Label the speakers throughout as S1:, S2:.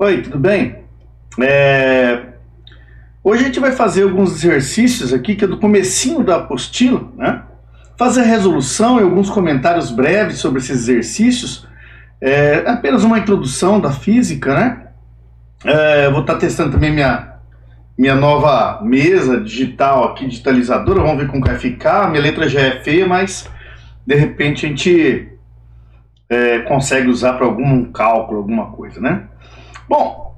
S1: Oi, tudo bem? Hoje a gente vai fazer alguns exercícios aqui, que é do comecinho da apostila, né? Fazer a resolução e alguns comentários breves sobre esses exercícios. É apenas uma introdução da física, né? Vou estar testando também minha nova mesa digital aqui, digitalizadora. Vamos ver como vai ficar. Minha letra já é feia, mas de repente a gente consegue usar para algum cálculo, alguma coisa, né? Bom,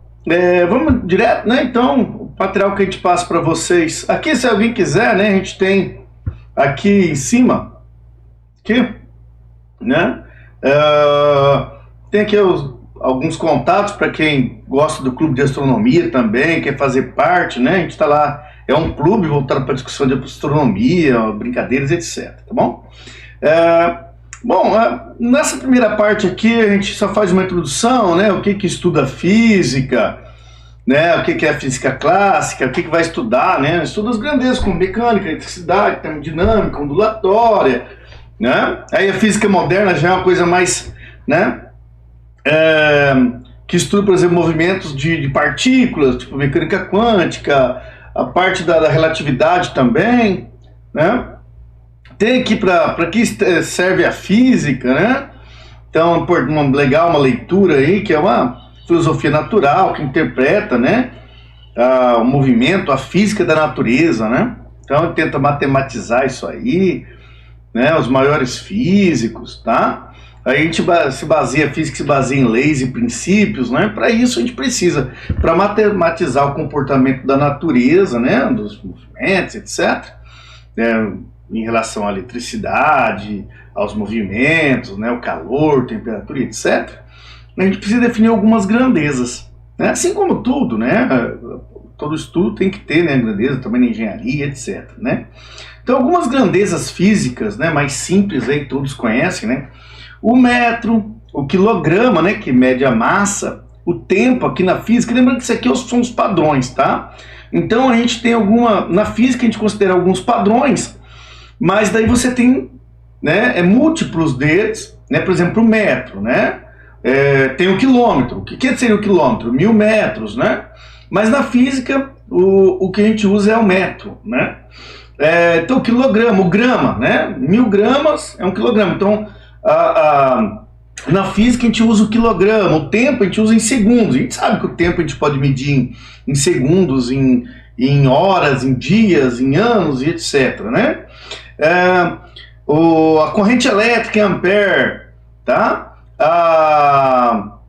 S1: vamos direto, né? Então, o material que a gente passa para vocês. Aqui, se alguém quiser, né? A gente tem aqui em cima, aqui, né? Tem aqui alguns contatos para quem gosta do clube de astronomia também, quer fazer parte, né? A gente está lá, é um clube voltado para discussão de astronomia, brincadeiras, etc. Tá bom? Bom, nessa primeira parte aqui a gente só faz uma introdução, né? O que estuda física, né? O que é a física clássica, o que vai estudar, né? Estuda as grandezas como mecânica, eletricidade, termodinâmica, ondulatória, né? Aí a física moderna já é uma coisa mais, né? Que estuda, por exemplo, movimentos de partículas, tipo mecânica quântica, a parte da relatividade também, né? Tem aqui para que serve a física, né? Então, legal uma leitura aí, que é uma filosofia natural, que interpreta, né? O movimento, a física da natureza, né? Então, tenta matematizar isso aí, né? Os maiores físicos, tá? Aí a gente a física se baseia em leis e princípios, né? Para isso a gente precisa, para matematizar o comportamento da natureza, né? Dos movimentos, etc., em relação à eletricidade, aos movimentos, né, o calor, temperatura, etc., a gente precisa definir algumas grandezas, né? Assim como tudo, né? Todo estudo tem que ter, né, grandeza também na engenharia, etc., né? Então, algumas grandezas físicas, né, mais simples aí, todos conhecem, né? O metro, o quilograma, né, que mede a massa, o tempo aqui na física. Lembrando que isso aqui são os padrões, tá? Então, a gente tem na física a gente considera alguns padrões, mas daí você tem, né, múltiplos deles, né? Por exemplo, o metro, né? Tem o quilômetro. O que seria o quilômetro? 1000 metros, né? Mas na física, o que a gente usa é o metro, né? Então, o quilograma, o grama, né? 1000 gramas é um quilograma. Então, na física a gente usa o quilograma, o tempo a gente usa em segundos. A gente sabe que o tempo a gente pode medir em segundos, em horas, em dias, em anos e etc., né? A corrente elétrica em ampere, tá? A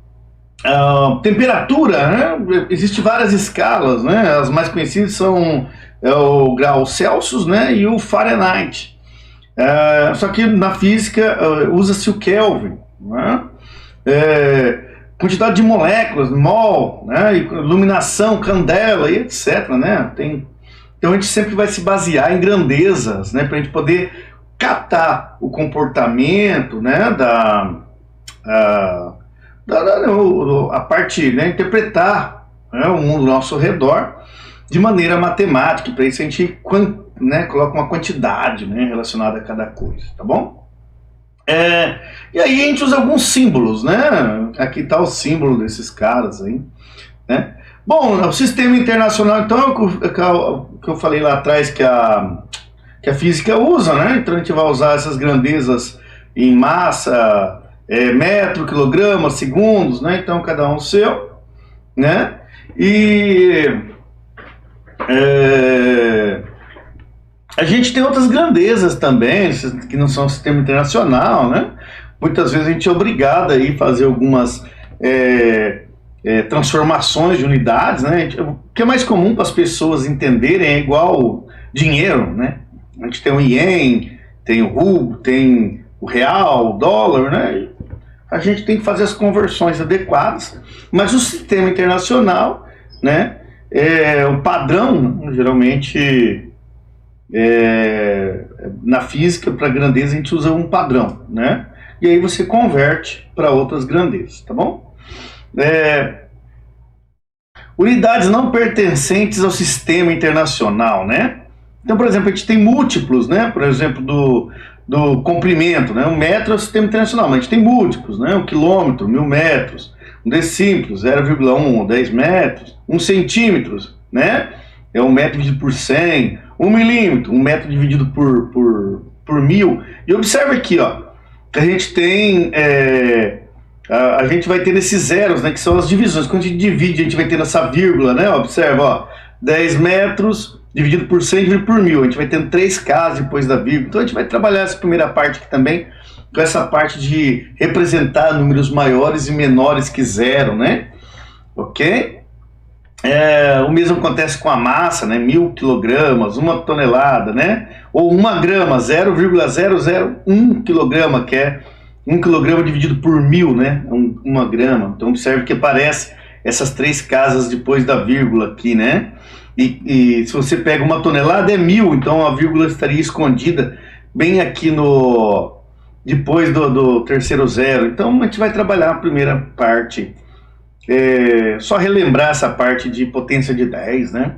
S1: temperatura, né? Existem várias escalas, né? As mais conhecidas são o grau Celsius, né? E o Fahrenheit. Só que na física usa-se o Kelvin, né? Quantidade de moléculas, mol, né? Iluminação, candela e etc., né? Então a gente sempre vai se basear em grandezas, né, para a gente poder catar o comportamento, né, a parte, né, interpretar, né, o mundo ao nosso redor de maneira matemática. Para isso a gente, né, coloca uma quantidade, né, relacionada a cada coisa, tá bom? E aí a gente usa alguns símbolos, né? Aqui está o símbolo desses caras aí, né? Bom, o sistema internacional, então, é o que eu falei lá atrás que a física usa, né? Então a gente vai usar essas grandezas em massa, metro, quilograma, segundos, né? Então cada um seu, né? E a gente tem outras grandezas também, que não são sistema internacional, né? Muitas vezes a gente é obrigado a ir fazer algumas transformações de unidades, né? O que é mais comum para as pessoas entenderem é igual dinheiro, né? A gente tem o ien, tem o rublo, tem o real, o dólar, né? A gente tem que fazer as conversões adequadas, mas o sistema internacional, né? O padrão, geralmente, na física, para grandeza, a gente usa um padrão, né? E aí você converte para outras grandezas, tá bom? Unidades não pertencentes ao sistema internacional, né? Então, por exemplo, a gente tem múltiplos, né? Por exemplo, do comprimento, né? Um metro é o sistema internacional, mas a gente tem múltiplos, né? Um quilômetro, 1000 metros. Um decímetro, 0,1, 10 metros. 1 centímetro, né? É 1 metro dividido por 100. 1 milímetro, 1 metro dividido por 1000. E observa aqui, ó, que a gente tem... a gente vai ter esses zeros, né, que são as divisões. Quando a gente divide, a gente vai ter essa vírgula, né? Observa, ó, 10 metros dividido por 100 dividido por 1000. A gente vai tendo 3 casas depois da vírgula. Então a gente vai trabalhar essa primeira parte aqui também, com essa parte de representar números maiores e menores que zero, né? Ok? O mesmo acontece com a massa, né? 1000 quilogramas, 1 tonelada, né? Ou 1 grama, 0,001 quilograma, que é 1 quilograma dividido por 1000, né? 1 grama. Então observe que aparece essas 3 casas depois da vírgula aqui, né? E se você pega 1 tonelada é 1000, então a vírgula estaria escondida bem aqui no... depois do terceiro zero. Então a gente vai trabalhar a primeira parte, só relembrar essa parte de potência de 10, né?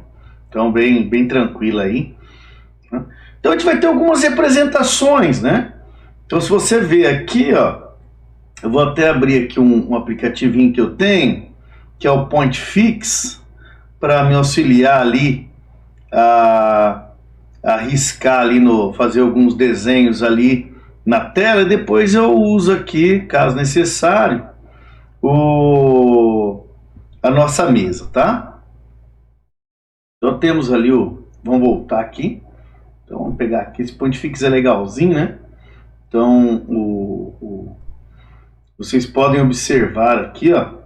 S1: Então bem tranquila aí. Então a gente vai ter algumas representações, né? Então se você ver aqui, ó, eu vou até abrir aqui um aplicativinho que eu tenho, que é o PointFix, para me auxiliar ali a riscar ali, fazer alguns desenhos ali na tela, e depois eu uso aqui, caso necessário, a nossa mesa, tá? Então temos ali vamos voltar aqui. Então vamos pegar aqui, esse PointFix é legalzinho, né? Então vocês podem observar aqui, ó.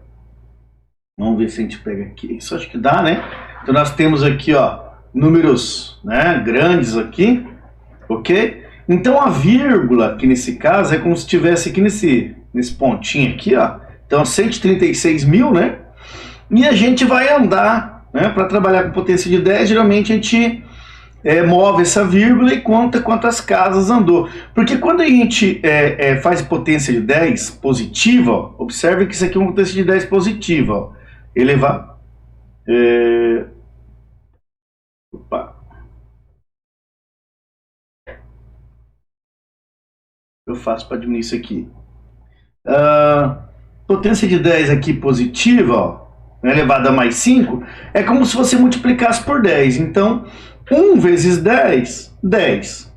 S1: Vamos ver se a gente pega aqui. Isso acho que dá, né? Então nós temos aqui, ó, números, né, grandes aqui, ok? Então a vírgula aqui nesse caso é como se estivesse aqui nesse pontinho aqui, ó. Então 136 mil, né? E a gente vai andar, né? Para trabalhar com potência de 10, geralmente a gente move essa vírgula e conta quantas casas andou. Porque quando a gente faz potência de 10 positiva, ó, observe que isso aqui é uma potência de 10 positiva, ó. Elevar... Opa. Eu faço para diminuir isso aqui. Potência de 10 aqui positiva, ó, elevada a mais 5, é como se você multiplicasse por 10. Então, 1 vezes 10, 10.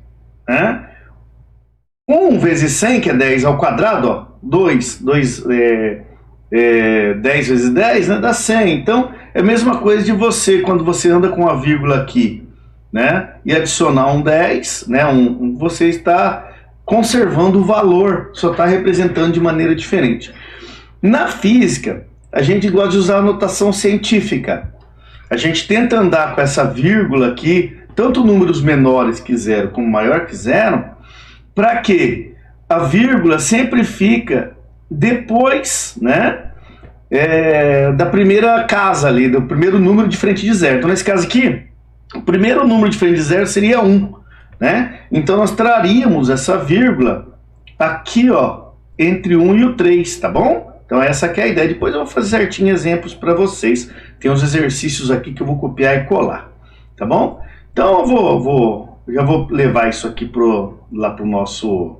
S1: Né? 1 vezes 100, que é 10 ao quadrado, ó, 10 vezes 10, né, dá 100. Então, é a mesma coisa de você, quando você anda com uma vírgula aqui, né, e adicionar um 10, né, você está conservando o valor, só está representando de maneira diferente. Na física, a gente gosta de usar a notação científica. A gente tenta andar com essa vírgula aqui, tanto números menores que zero como maior que zero, para que a vírgula sempre fica depois, né, da primeira casa ali, do primeiro número diferente de zero. Então nesse caso aqui, o primeiro número diferente de zero seria 1. Né? Então nós traríamos essa vírgula aqui, ó, entre 1 e o 3, tá bom? Então essa aqui é a ideia. Depois eu vou fazer certinho exemplos para vocês. Tem uns exercícios aqui que eu vou copiar e colar, tá bom? Então eu já vou levar isso aqui lá pro nosso,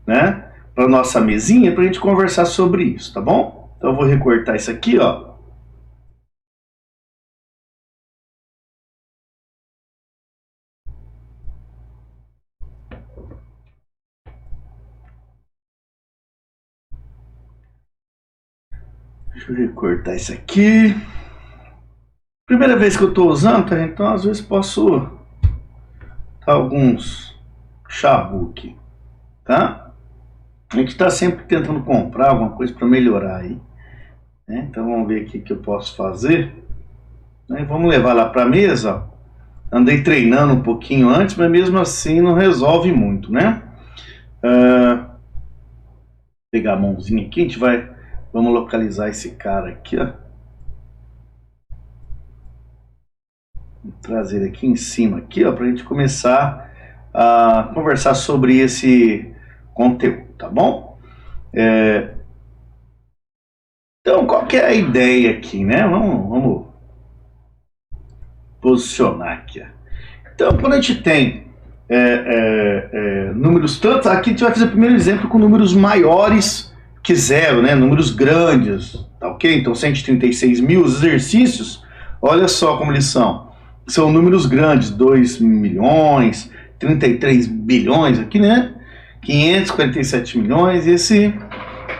S1: né, para nossa mesinha, para a gente conversar sobre isso, tá bom? Então eu vou recortar isso aqui, ó. Deixa eu recortar isso aqui. Primeira vez que eu estou usando, tá? Então às vezes posso dar alguns chabu aqui, tá? A gente está sempre tentando comprar alguma coisa para melhorar aí, né? Então vamos ver aqui o que eu posso fazer, né? Vamos levar lá para a mesa. Andei treinando um pouquinho antes, mas mesmo assim não resolve muito, né? Pegar a mãozinha aqui, vamos localizar esse cara aqui, ó. Vou trazer ele aqui em cima, aqui, ó, para a gente começar a conversar sobre esse conteúdo, tá bom? Então, qual que é a ideia aqui, né? Vamos posicionar aqui, ó. Então, quando a gente tem números tantos, aqui a gente vai fazer o primeiro exemplo com números maiores que zero, né? Números grandes, tá ok? Então 136 mil, os exercícios, olha só como eles são. São números grandes, 2 milhões, 33 bilhões aqui, né? 547 milhões, esse,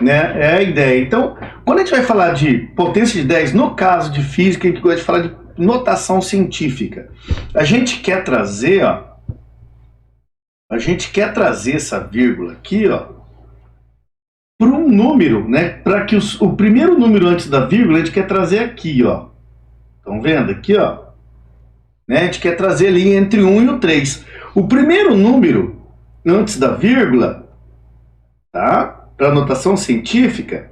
S1: né, é a ideia. Então, quando a gente vai falar de potência de 10, no caso de física, a gente gosta de falar de notação científica. A gente quer trazer, ó, essa vírgula aqui, ó, para um número, né? Para que o primeiro número antes da vírgula, a gente quer trazer aqui, ó. Estão vendo aqui, ó? Né? A gente quer trazer ali entre 1 e o 3. O primeiro número antes da vírgula, tá? Para notação científica,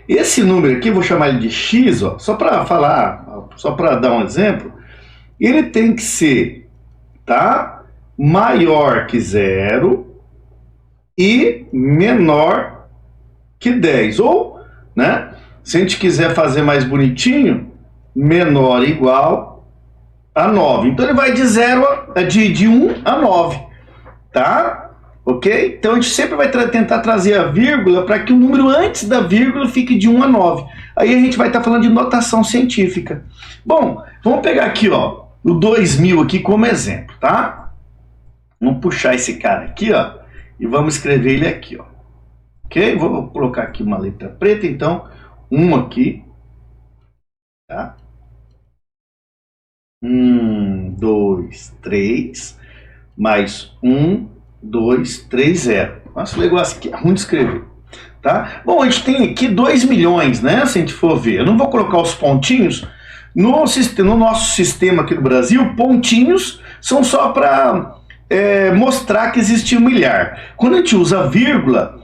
S1: esse número aqui, eu vou chamar ele de x, ó, só para falar, só para dar um exemplo, ele tem que ser, tá? Maior que 0 e menor que 10. Ou, né? Se a gente quiser fazer mais bonitinho, menor ou igual a 9. Então ele vai de 1 a 9, tá? Ok? Então a gente sempre vai tentar trazer a vírgula para que o número antes da vírgula fique de 1 a 9. Aí a gente vai estar falando de notação científica. Bom, vamos pegar aqui, ó, o 2000 aqui como exemplo, tá? Vamos puxar esse cara aqui, ó, e vamos escrever ele aqui, ó. Ok? Vou colocar aqui uma letra preta, então, 1 aqui, tá? 1, 2, 3, mais 1, 2, 3, 0. Nossa, o negócio aqui é ruim de escrever, tá? Bom, a gente tem aqui 2 milhões, né? Se a gente for ver. Eu não vou colocar os pontinhos. No nosso sistema aqui do Brasil, pontinhos são só para mostrar que existe um milhar. Quando a gente usa vírgula,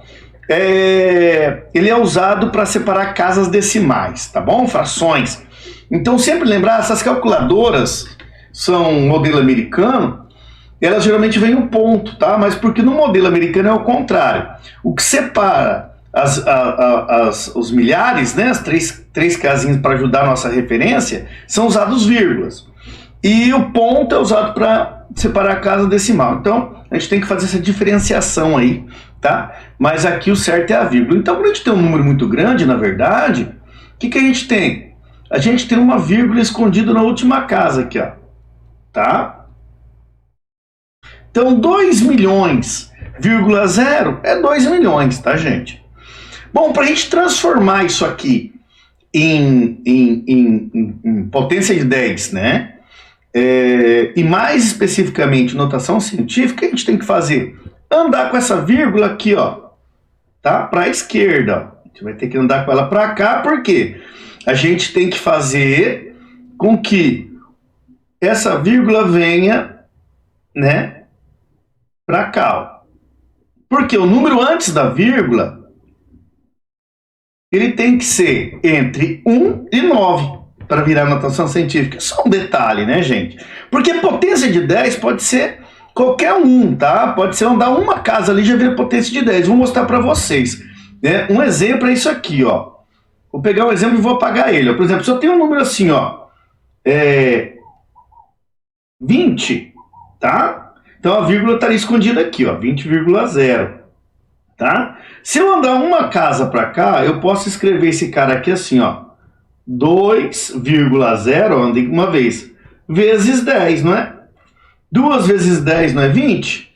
S1: ele é usado para separar casas decimais, tá bom? Frações. Então, sempre lembrar, essas calculadoras são modelo americano, elas geralmente vêm um ponto, tá? Mas porque no modelo americano é o contrário. O que separa os milhares, né, as três casinhas para ajudar a nossa referência, são usados vírgulas. E o ponto é usado para separar a casa decimal. Então, a gente tem que fazer essa diferenciação aí, tá? Mas aqui o certo é a vírgula. Então, quando a gente tem um número muito grande, na verdade, o que a gente tem? A gente tem uma vírgula escondida na última casa aqui, ó, tá? Então, 2 milhões, vírgula 0 é 2 milhões, tá, gente? Bom, para a gente transformar isso aqui em potência de 10, né? E mais especificamente notação científica, a gente tem que fazer andar com essa vírgula aqui, ó, tá? Para a esquerda. A gente vai ter que andar com ela para cá, por quê? A gente tem que fazer com que essa vírgula venha, né, para cá, ó. Porque o número antes da vírgula, ele tem que ser entre 1 e 9 para virar notação científica. Só um detalhe, né, gente? Porque potência de 10 pode ser qualquer um, tá? Pode ser andar uma casa ali, já vira potência de 10. Vou mostrar para vocês, né? Um exemplo é isso aqui, ó. Vou pegar um exemplo e vou apagar ele. Por exemplo, se eu tenho um número assim, ó, 20, tá? Então a vírgula estaria escondida aqui, ó, 20,0, tá? Se eu andar uma casa para cá, eu posso escrever esse cara aqui assim, ó, 2,0, andei uma vez, vezes 10, não é? 2 vezes 10 não é 20?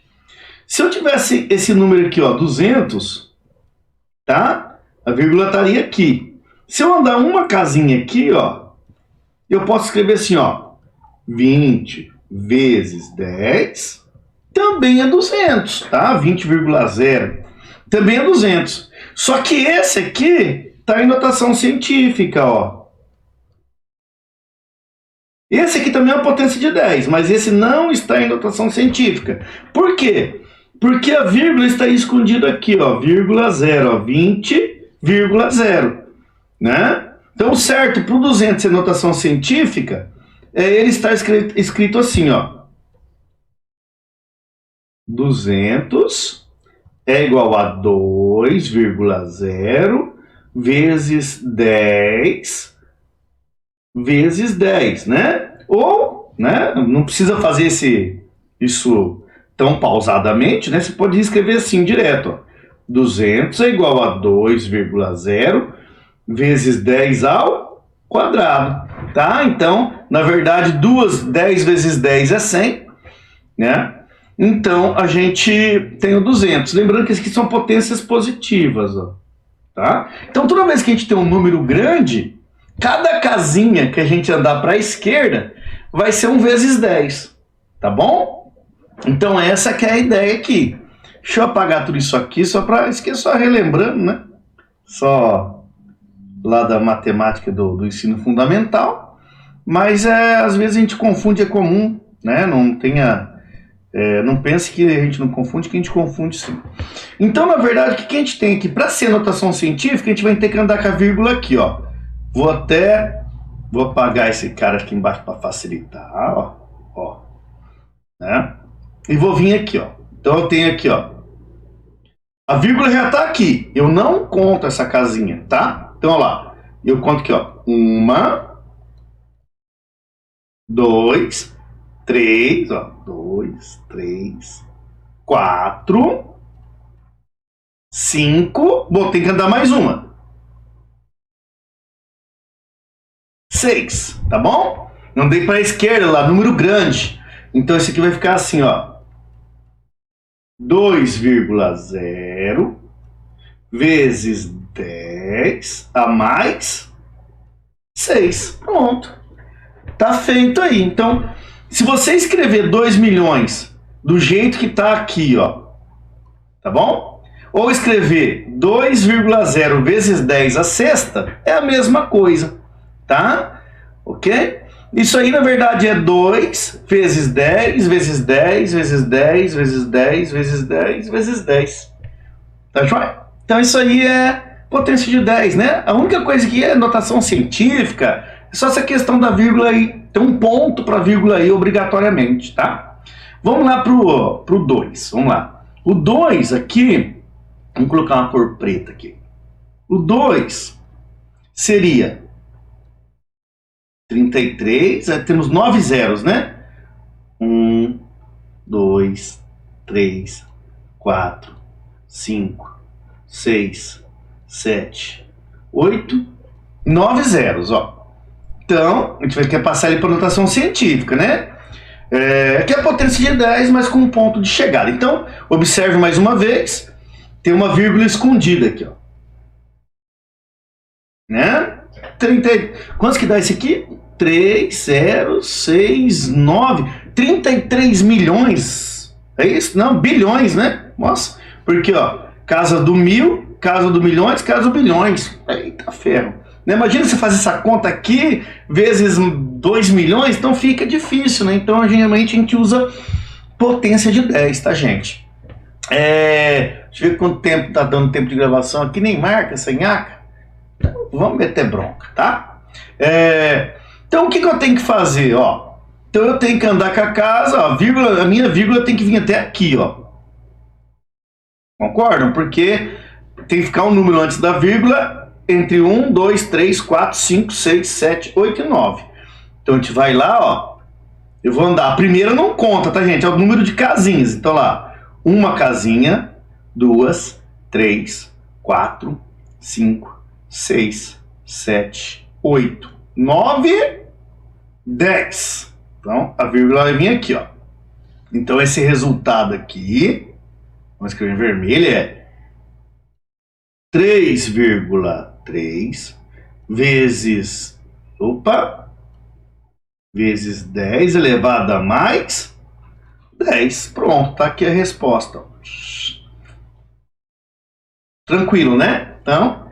S1: Se eu tivesse esse número aqui, ó, 200, tá? A vírgula estaria aqui. Se eu andar uma casinha aqui, ó, eu posso escrever assim, ó, 20 vezes 10 também é 200, tá? 20,0 também é 200. Só que esse aqui está em notação científica, ó. Esse aqui também é uma potência de 10, mas esse não está em notação científica. Por quê? Porque a vírgula está escondida aqui, ó, vírgula 0, ó, 20,0, né? Então, certo, para o 200 ser notação científica, ele está escrito assim, ó, 200 é igual a 2,0 vezes 10 vezes 10, né? Ou, né, não precisa fazer isso tão pausadamente, né? Você pode escrever assim direto, ó, 200 é igual a 2,0 vezes 10 ao quadrado, tá? Então, na verdade, 10 vezes 10 é 100, né? Então, a gente tem o 200. Lembrando que isso aqui são potências positivas, ó, tá? Então, toda vez que a gente tem um número grande, cada casinha que a gente andar para a esquerda vai ser 1 vezes 10, tá bom? Então, essa que é a ideia aqui. Deixa eu apagar tudo isso aqui, só relembrando, né? Só lá da matemática do ensino fundamental. Mas, às vezes, a gente confunde, é comum, né? Não pense que a gente não confunde, que a gente confunde sim. Então, na verdade, o que a gente tem aqui? Para ser notação científica, a gente vai ter que andar com a vírgula aqui, ó. Vou apagar esse cara aqui embaixo para facilitar, ó. Né? E vou vir aqui, ó. Então, eu tenho aqui, ó. A vírgula já está aqui. Eu não conto essa casinha, tá? Então, olha lá. Eu conto aqui, ó. 1, 2, 3, ó. 2, 3, 4, 5. Bom, tem que andar mais uma. 6, tá bom? Não dei para a esquerda lá, número grande. Então, esse aqui vai ficar assim, ó. 2,0 vezes 10 a mais 6. Pronto. Tá feito aí. Então, se você escrever 2 milhões do jeito que tá aqui, ó, tá bom? Ou escrever 2,0 vezes 10 a sexta, é a mesma coisa, tá? Ok? Isso aí, na verdade, é 2 vezes 10, vezes 10, vezes 10, vezes 10, vezes 10, vezes 10. Tá joia? Então, isso aí é potência de 10, né? A única coisa que é notação científica é só essa questão da vírgula aí. Tem um ponto para vírgula aí, obrigatoriamente, tá? Vamos lá pro 2. Vamos lá. O 2 aqui, vamos colocar uma cor preta aqui. O 2 seria 33, temos 9 zeros, né? 1, 2, 3, 4, 5, 6, 7, 8, 9 zeros, ó. Então, a gente vai querer passar ele para notação científica, né? Aqui é a potência de 10, mas com um ponto de chegada. Então, observe mais uma vez, tem uma vírgula escondida aqui, ó. Né? 30, quantos que dá esse aqui? 3, 0, 6, 9, 33 milhões. É isso? Não, bilhões, né? Nossa, porque, ó, casa do mil, casa do milhões, casa do bilhões. Eita ferro. Imagina você fazer essa conta aqui, vezes 2 milhões, então fica difícil, né? Então, geralmente, a gente usa potência de 10, tá, gente? Deixa eu ver quanto tempo tá dando tempo de gravação aqui, nem marca, sem nhaca. Então, vamos meter bronca, tá? Então, o que eu tenho que fazer, ó? Então, eu tenho que andar com a casa, ó, a minha vírgula tem que vir até aqui, ó. Concordam? Porque tem que ficar um número antes da vírgula entre 1, 2, 3, 4, 5, 6, 7, 8 e 9. Então, a gente vai lá, ó. Eu vou andar. A primeira não conta, tá, gente? É o número de casinhas. Então, lá. Uma casinha, 2, 3, 4, 5, 6, 7, 8, 9, 10. Então, a vírgula vai vir aqui, ó. Então, esse resultado aqui, vamos escrever em vermelho, é 3,3 vezes, vezes 10 elevado a mais 10. Pronto, tá aqui a resposta. Tranquilo, né? Então,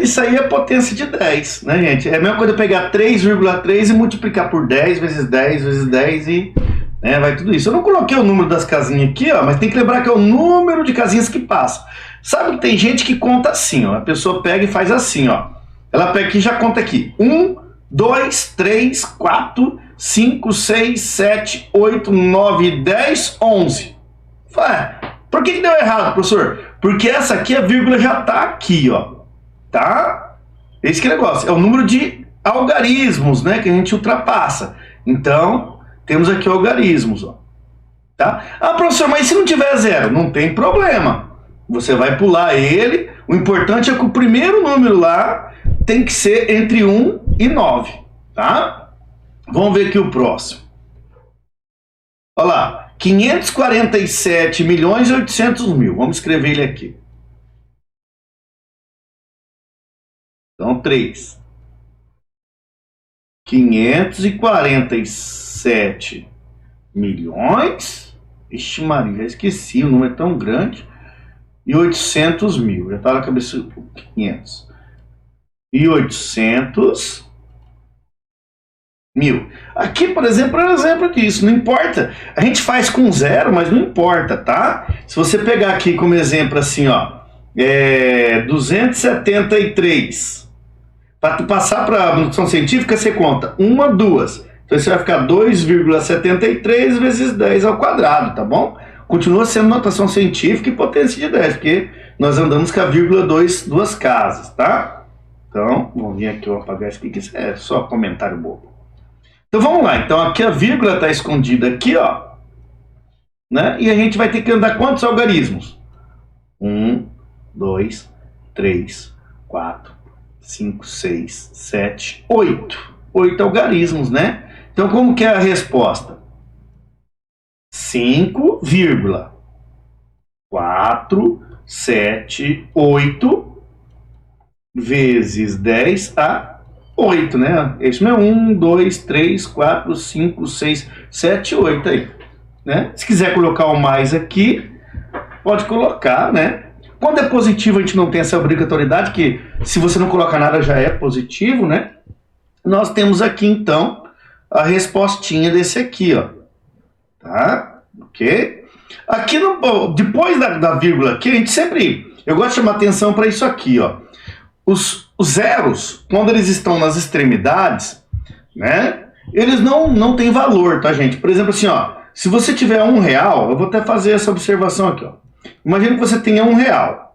S1: isso aí é potência de 10, né, gente? É a mesma coisa eu pegar 3,3 e multiplicar por 10 vezes 10 vezes 10 e vai tudo isso. Eu não coloquei o número das casinhas aqui, ó, mas tem que lembrar que é o número de casinhas que passa. Sabe que tem gente que conta assim, ó. A pessoa pega e faz assim, ó. Ela pega aqui e já conta aqui. 1, 2, 3, 4, 5, 6, 7, 8, 9, 10, 11. Por que deu errado, professor? Porque essa aqui, a vírgula já tá aqui, ó. Tá? Esse que é o negócio. É o número de algarismos, né? Que a gente ultrapassa. Então, temos aqui algarismos, ó. Tá? Ah, professor, mas se não tiver zero? Não tem problema. você vai pular ele. O importante é que o primeiro número lá tem que ser entre 1 e 9, tá? Vamos ver aqui o próximo. Olha lá, 547.800.000. Vamos escrever ele aqui. Então, 3. 547 milhões. Ixi, Maria, já esqueci, o número é tão grande. E 800 mil. Já está na cabeça 500. E 800 mil. Aqui, por exemplo, é um exemplo disso. Não importa. A gente faz com zero, mas não importa, tá? Se você pegar aqui como exemplo assim, ó. 273. Para tu passar para a notação científica, você conta 1, 2. Então você vai ficar 2,73 vezes 10 ao quadrado, tá bom? Continua sendo notação científica e potência de 10, porque nós andamos com a vírgula 2 casas, tá? Então, vamos vir aqui, eu vou apagar isso aqui, que isso é só comentário bobo. Então vamos lá, então aqui a vírgula está escondida aqui, ó. Né? E a gente vai ter que andar quantos algarismos? 1, 2, 3, 4, 5, 6, 7, 8. 8 algarismos, né? Então, como que é a resposta? 5,478 vezes 10 a 8, né? Isso não é 1, 2, 3, 4, 5, 6, 7, 8 aí, né? Se quiser colocar o mais aqui, pode colocar, né? Quando é positivo, a gente não tem essa obrigatoriedade, que se você não colocar nada já é positivo, né? Nós temos aqui, então, a respostinha desse aqui, ó. Tá? Ok? Aqui, depois da vírgula aqui, a gente sempre... Eu gosto de chamar atenção para isso aqui, ó. Os zeros, quando eles estão nas extremidades, né? Eles não têm valor, tá, gente? Por exemplo, assim, ó. Se você tiver R$1, eu vou até fazer essa observação aqui, ó. Imagina que você tenha R$1,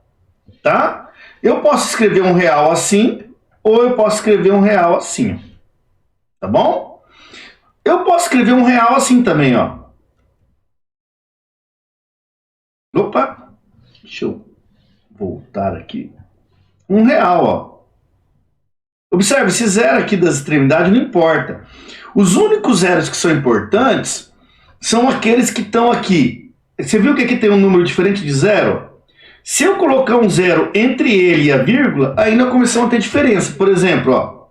S1: tá? Eu posso escrever R$1 assim, ou eu posso escrever R$1 assim, tá bom? Eu posso escrever R$1 assim também, ó. Opa, deixa eu voltar aqui. R$1, ó. Observe, esse zero aqui das extremidades não importa. Os únicos zeros que são importantes são aqueles que estão aqui. Você viu que aqui tem um número diferente de zero? Se eu colocar um zero entre ele e a vírgula, aí nós começamos a ter diferença. Por exemplo, ó.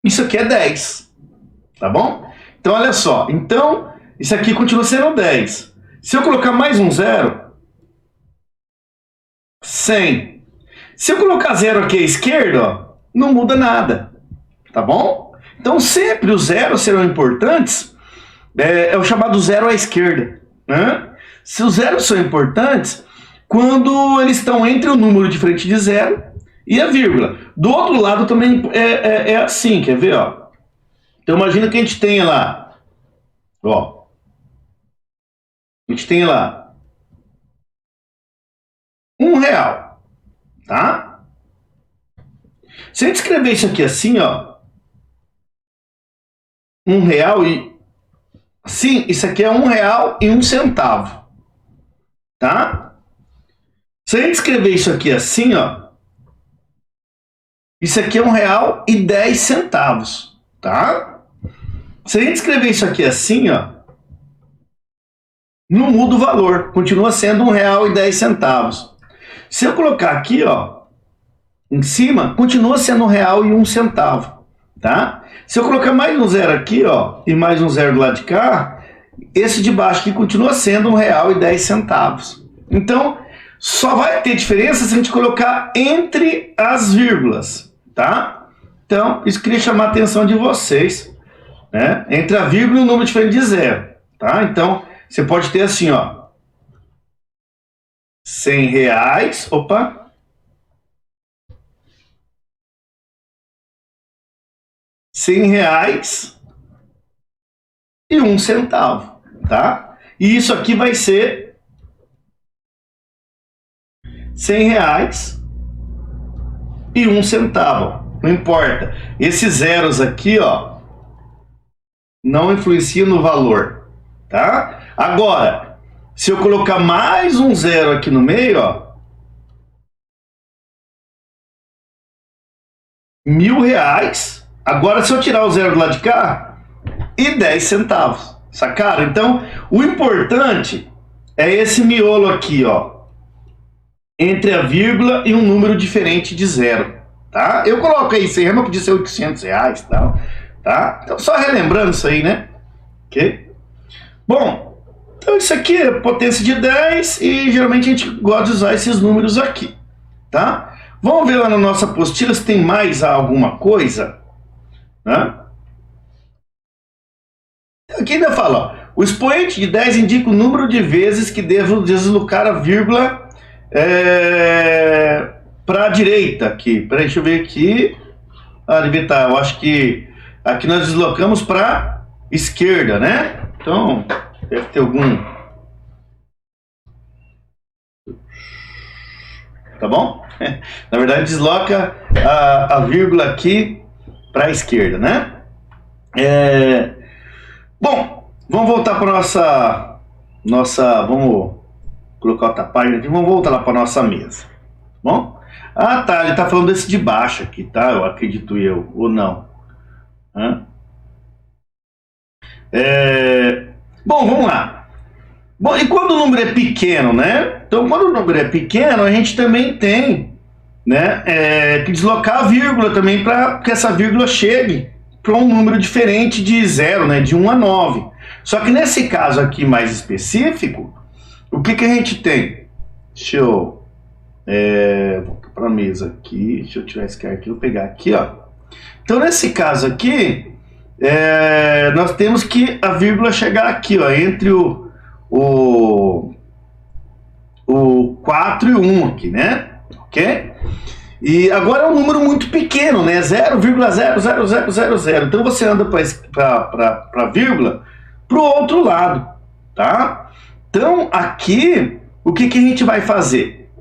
S1: Isso aqui é 10. Tá bom? Então, olha só. Então, isso aqui continua sendo 10. Se eu colocar mais um zero, 100. Se eu colocar zero aqui à esquerda, ó, não muda nada. Tá bom? Então, sempre os zeros serão importantes. É o chamado zero à esquerda. Né? Se os zeros são importantes, quando eles estão entre o número diferente de zero e a vírgula. Do outro lado também é assim, quer ver? Ó? Então, imagina que a gente tenha lá, ó, a gente tem lá R$1, tá? Se a gente escrever isso aqui assim, ó, R$1 e... Sim, isso aqui é R$1,01, tá? Se a gente escrever isso aqui assim, ó, isso aqui é R$1,10, tá? Se a gente escrever isso aqui assim, ó, não muda o valor, continua sendo R$1,10. Se eu colocar aqui, ó, em cima, continua sendo R$1,01, tá? Se eu colocar mais um zero aqui, ó, e mais um zero do lado de cá, esse de baixo aqui continua sendo R$1,10. Então, só vai ter diferença se a gente colocar entre as vírgulas, tá? Então, isso queria chamar a atenção de vocês, né? Entre a vírgula e um número diferente de zero, tá? Então, você pode ter assim, ó, R$100, opa, R$100 e 1 centavo, tá? E isso aqui vai ser R$100 e 1 centavo. Não importa. Esses zeros aqui, ó, não influenciam no valor, tá? Agora, se eu colocar mais um zero aqui no meio, ó, R$1.000. Agora, se eu tirar o zero do lado de cá, e 10 centavos. Sacaram? Então, o importante é esse miolo aqui, ó, entre a vírgula e um número diferente de zero, tá? Eu coloco aí 100 reais, mas podia ser R$800 e tal, tá? Então, só relembrando isso aí, né? Ok? Bom, então isso aqui é potência de 10 e geralmente a gente gosta de usar esses números aqui, tá? Vamos ver lá na nossa apostila se tem mais alguma coisa, né? Aqui ainda fala, ó, o expoente de 10 indica o número de vezes que devo deslocar a vírgula para a direita aqui. Peraí, deixa eu ver aqui. Ah, deve estar. Eu acho que aqui nós deslocamos para esquerda, né? Então, deve ter algum... Tá bom? Na verdade, desloca a vírgula aqui para a esquerda, né? Bom, vamos voltar para nossa... Vamos colocar outra página aqui. Vamos voltar lá para nossa mesa. Tá bom? Ah, tá. Ele tá falando desse de baixo aqui, tá? Eu acredito eu. Ou não. Bom, vamos lá. Bom, e quando o número é pequeno, né? Então, quando o número é pequeno, a gente também tem, né, que deslocar a vírgula também para que essa vírgula chegue para um número diferente de 0, né, de 1 a 9. Só que nesse caso aqui mais específico, o que a gente tem? Deixa eu voltar para a mesa aqui, deixa eu tirar esse cara aqui, vou pegar aqui, ó. Então nesse caso aqui, nós temos que a vírgula chegar aqui, ó, entre o 4 e 1 aqui, né? Ok? E agora é um número muito pequeno, né? 0,00000. Então você anda para a vírgula para o outro lado, tá? Então aqui, o que a gente vai fazer?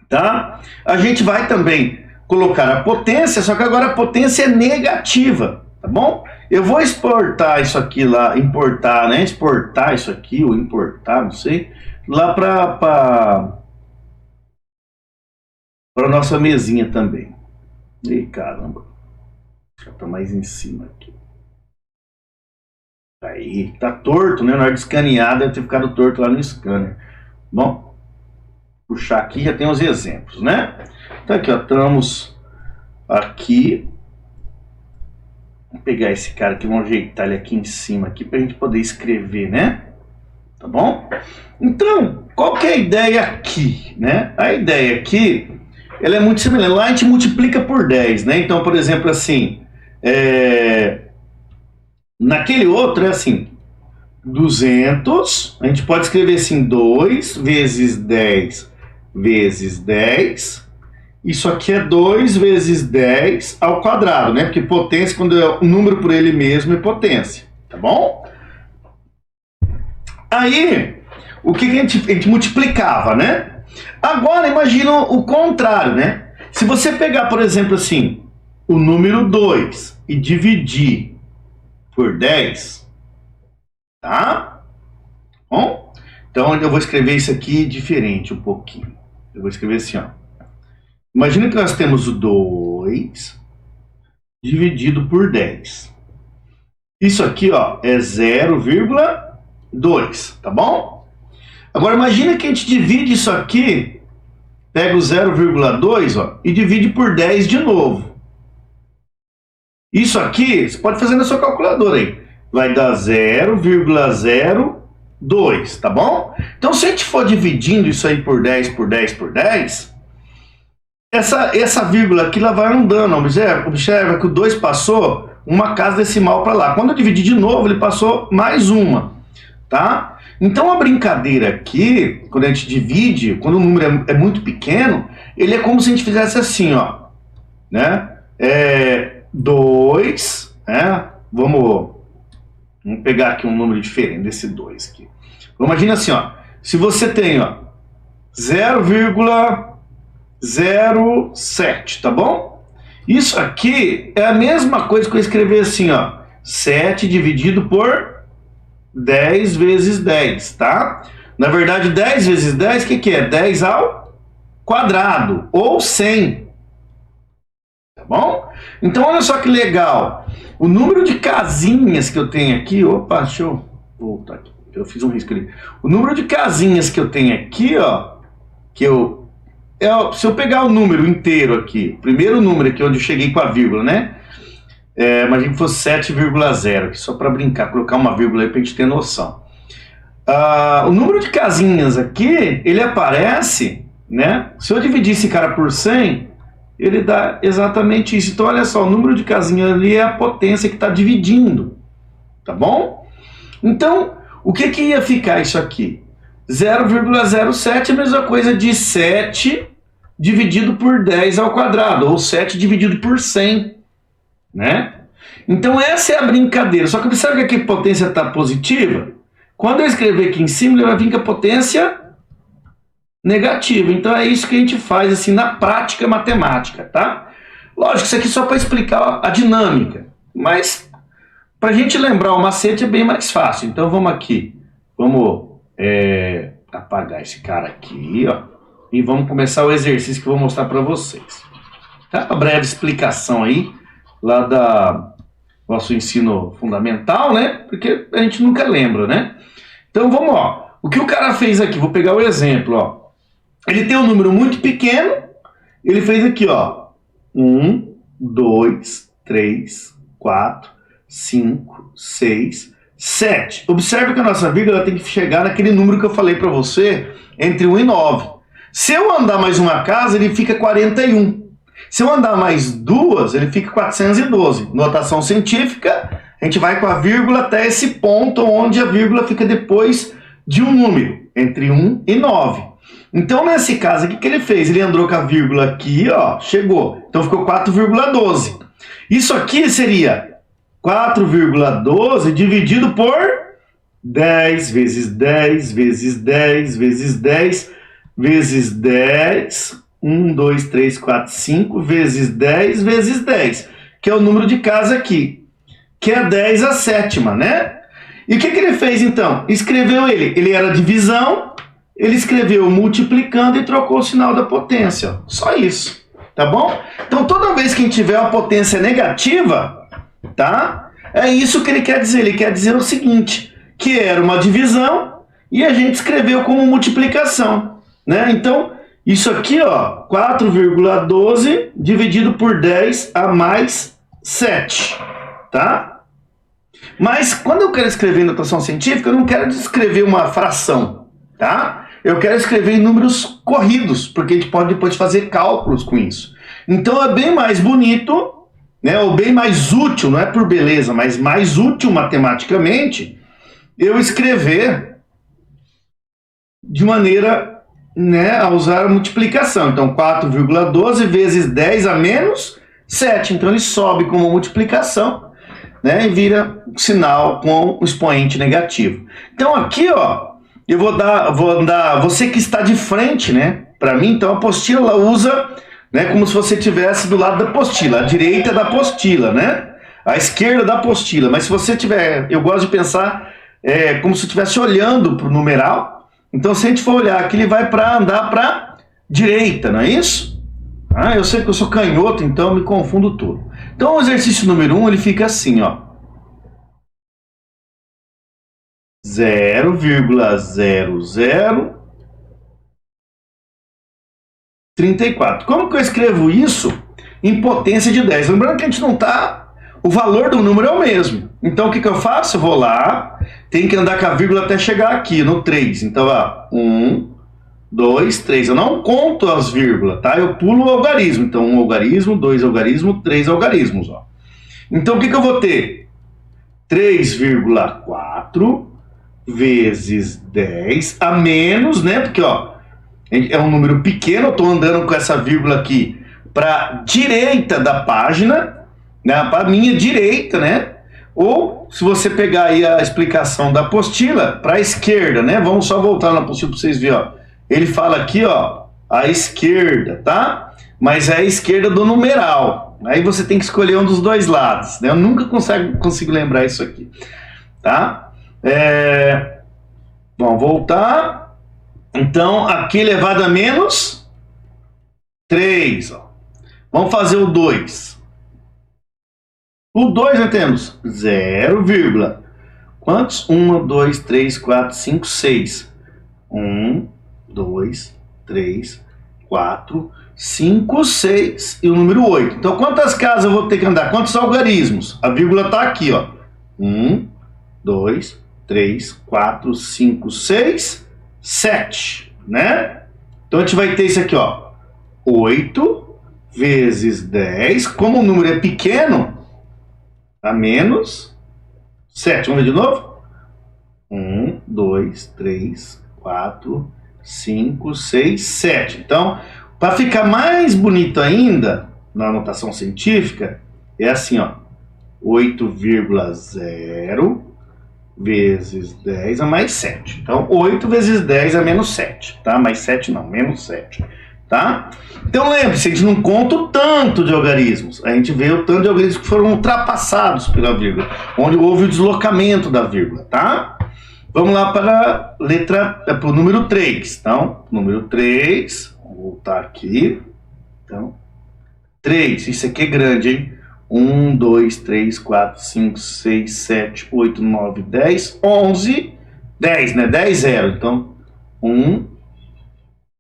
S1: Tá? A gente vai também colocar a potência, só que agora a potência é negativa, tá bom? Eu vou exportar isso aqui lá, importar, né? Exportar isso aqui, ou importar, não sei, lá para nossa mesinha também. Ih, caramba. Já tá mais em cima aqui. Aí, tá torto, né? Na hora de escanear, deve ter ficado torto lá no scanner. Bom, puxar aqui, já tem os exemplos, né? Então aqui, ó, estamos aqui. Vou pegar esse cara aqui, vamos ajeitar ele aqui em cima aqui pra gente poder escrever, né? Tá bom? Então, qual que é a ideia aqui, né? A ideia aqui, ela é muito similar. Lá a gente multiplica por 10, né? Então, por exemplo, assim, naquele outro é assim, 200, a gente pode escrever assim, 2 vezes 10 vezes 10. Isso aqui é 2 vezes 10 ao quadrado, né? Porque potência, quando é um número por ele mesmo, é potência, tá bom? Aí, o que a gente multiplicava, né? Agora, imagina o contrário, né? Se você pegar, por exemplo, assim, o número 2 e dividir por 10, tá? Bom, então eu vou escrever isso aqui diferente um pouquinho. Eu vou escrever assim, ó. Imagina que nós temos o 2 dividido por 10. Isso aqui, ó, é 0,2, tá bom? Agora imagina que a gente divide isso aqui, pega o 0,2, ó, e divide por 10 de novo. Isso aqui, você pode fazer na sua calculadora aí. Vai dar 0,02, tá bom? Então se a gente for dividindo isso aí por 10, por 10, por 10... Essa vírgula aqui, ela vai andando, observa que o 2 passou uma casa decimal para lá. Quando eu dividir de novo, ele passou mais uma, tá? Então a brincadeira aqui, quando a gente divide, quando o número é muito pequeno, ele é como se a gente fizesse assim, ó, né? 2, né? Vamos pegar aqui um número diferente desse 2 aqui. Imagina assim, ó, se você tem, ó, 0,07, tá bom? Isso aqui é a mesma coisa que eu escrever assim, ó, 7 dividido por 10 vezes 10, tá? Na verdade, 10 vezes 10, o que é? 10 ao quadrado, ou 100. Tá bom? Então, olha só que legal. O número de casinhas que eu tenho aqui... Opa, deixa eu voltar aqui. Eu fiz um risco ali. O número de casinhas que eu tenho aqui, ó... se eu pegar o número inteiro aqui, primeiro número aqui onde eu cheguei com a vírgula, né? Imagina que fosse 7,0, só para brincar, colocar uma vírgula aí para a gente ter noção. O número de casinhas aqui, ele aparece, né? Se eu dividir esse cara por 100, ele dá exatamente isso. Então, olha só, o número de casinhas ali é a potência que está dividindo, tá bom? Então, o que ia ficar isso aqui? 0,07 é a mesma coisa de 7 dividido por 10 ao quadrado, ou 7 dividido por 100, né? Então essa é a brincadeira. Só que observe que aqui a potência está positiva. Quando eu escrever aqui em cima, ele vai vir com a potência negativa. Então é isso que a gente faz assim na prática matemática, tá? Lógico, isso aqui só para explicar a dinâmica, mas para a gente lembrar o macete é bem mais fácil. Então vamos aqui, vamos apagar esse cara aqui, ó. E vamos começar o exercício que eu vou mostrar para vocês. Tá? Uma breve explicação aí, lá da nosso ensino fundamental, né? Porque a gente nunca lembra, né? Então vamos, ó. O que o cara fez aqui, vou pegar o exemplo, ó. Ele tem um número muito pequeno, ele fez aqui, ó. 1, 2, 3, 4, 5, 6, 7. Observe que a nossa vírgula tem que chegar naquele número que eu falei para você, entre 1 e 9. Se eu andar mais uma casa, ele fica 41. Se eu andar mais duas, ele fica 412. Notação científica, a gente vai com a vírgula até esse ponto, onde a vírgula fica depois de um número, entre 1 e 9. Então, nesse caso aqui, o que ele fez? Ele andou com a vírgula aqui, ó, chegou. Então, ficou 4,12. Isso aqui seria 4,12 dividido por 10 vezes 10 vezes 10 vezes 10 vezes 10, 1, 2, 3, 4, 5, vezes 10, vezes 10, que é o número de casa aqui, que é 10 a sétima, né? E o que ele fez então? Escreveu ele era divisão, ele escreveu multiplicando e trocou o sinal da potência, só isso, tá bom? Então toda vez que a gente tiver uma potência negativa, tá? É isso que ele quer dizer o seguinte, que era uma divisão e a gente escreveu como multiplicação. Né? Então, isso aqui, ó, 4,12 dividido por 10 a mais 7, tá? Mas quando eu quero escrever em notação científica, eu não quero escrever uma fração, tá? Eu quero escrever em números corridos, porque a gente pode depois fazer cálculos com isso. Então é bem mais bonito, né, ou bem mais útil, não é por beleza, mas mais útil matematicamente, eu escrever de maneira, né, a usar a multiplicação. Então, 4,12 vezes 10 a menos 7. Então, ele sobe como multiplicação, né, e vira sinal com o expoente negativo. Então, aqui, ó, eu vou dar você que está de frente, né, para mim, então a apostila usa, né, como se você estivesse do lado da apostila, a direita da apostila, né, a esquerda da apostila. Mas se você tiver, eu gosto de pensar como se eu estivesse olhando para o numeral. Então, se a gente for olhar aqui, ele vai andar para direita, não é isso? Eu sei que eu sou canhoto, então eu me confundo tudo. Então, o exercício número 1, ele fica assim, ó. 0,0034. Como que eu escrevo isso em potência de 10? Lembrando que a gente não está... O valor do número é o mesmo. Então, o que eu faço? Eu vou lá, tem que andar com a vírgula até chegar aqui, no 3. Então, ó, 1, 2, 3. Eu não conto as vírgulas, tá? Eu pulo o algarismo. Então, 1 algarismo, 2 algarismo, 3 algarismos, ó. Então, o que eu vou ter? 3,4 vezes 10 a menos, né? Porque, ó, é um número pequeno, eu estou andando com essa vírgula aqui para a direita da página, né? Para a minha direita, né? Ou, se você pegar aí a explicação da apostila, para a esquerda, né? Vamos só voltar na apostila para vocês verem, ó. Ele fala aqui, ó, a esquerda, tá? Mas é a esquerda do numeral. Aí você tem que escolher um dos dois lados, né? Eu nunca consigo lembrar isso aqui, tá? Vamos voltar. Então, aqui elevado a menos 3. Ó. Vamos fazer o 2. O 2 nós temos 0, quantos? 1, 2, 3, 4, 5, 6. 1, 2, 3, 4, 5, 6 e o número 8. Então, quantas casas eu vou ter que andar? Quantos algarismos? A vírgula está aqui, ó. 1, 2, 3, 4, 5, 6, 7, né? Então, a gente vai ter isso aqui, ó. 8 vezes 10. Como o número é pequeno, a menos 7. Vamos ver de novo? 1, 2, 3, 4, 5, 6, 7. Então, para ficar mais bonito ainda, na notação científica, é assim, ó. 8,0 vezes 10 a mais 7. Então, 8 vezes 10 a menos 7, tá? Mais 7 não, menos 7, tá? Então, lembre-se, a gente não conta o tanto de algarismos. A gente vê o tanto de algarismos que foram ultrapassados pela vírgula, onde houve o deslocamento da vírgula, tá? Vamos lá para o número 3. Então, número 3, vou voltar aqui. Então, 3, isso aqui é grande, hein? 1, 2, 3, 4, 5, 6, 7, 8, 9, 10, 11, 10, né? 10, 0. Então, 1,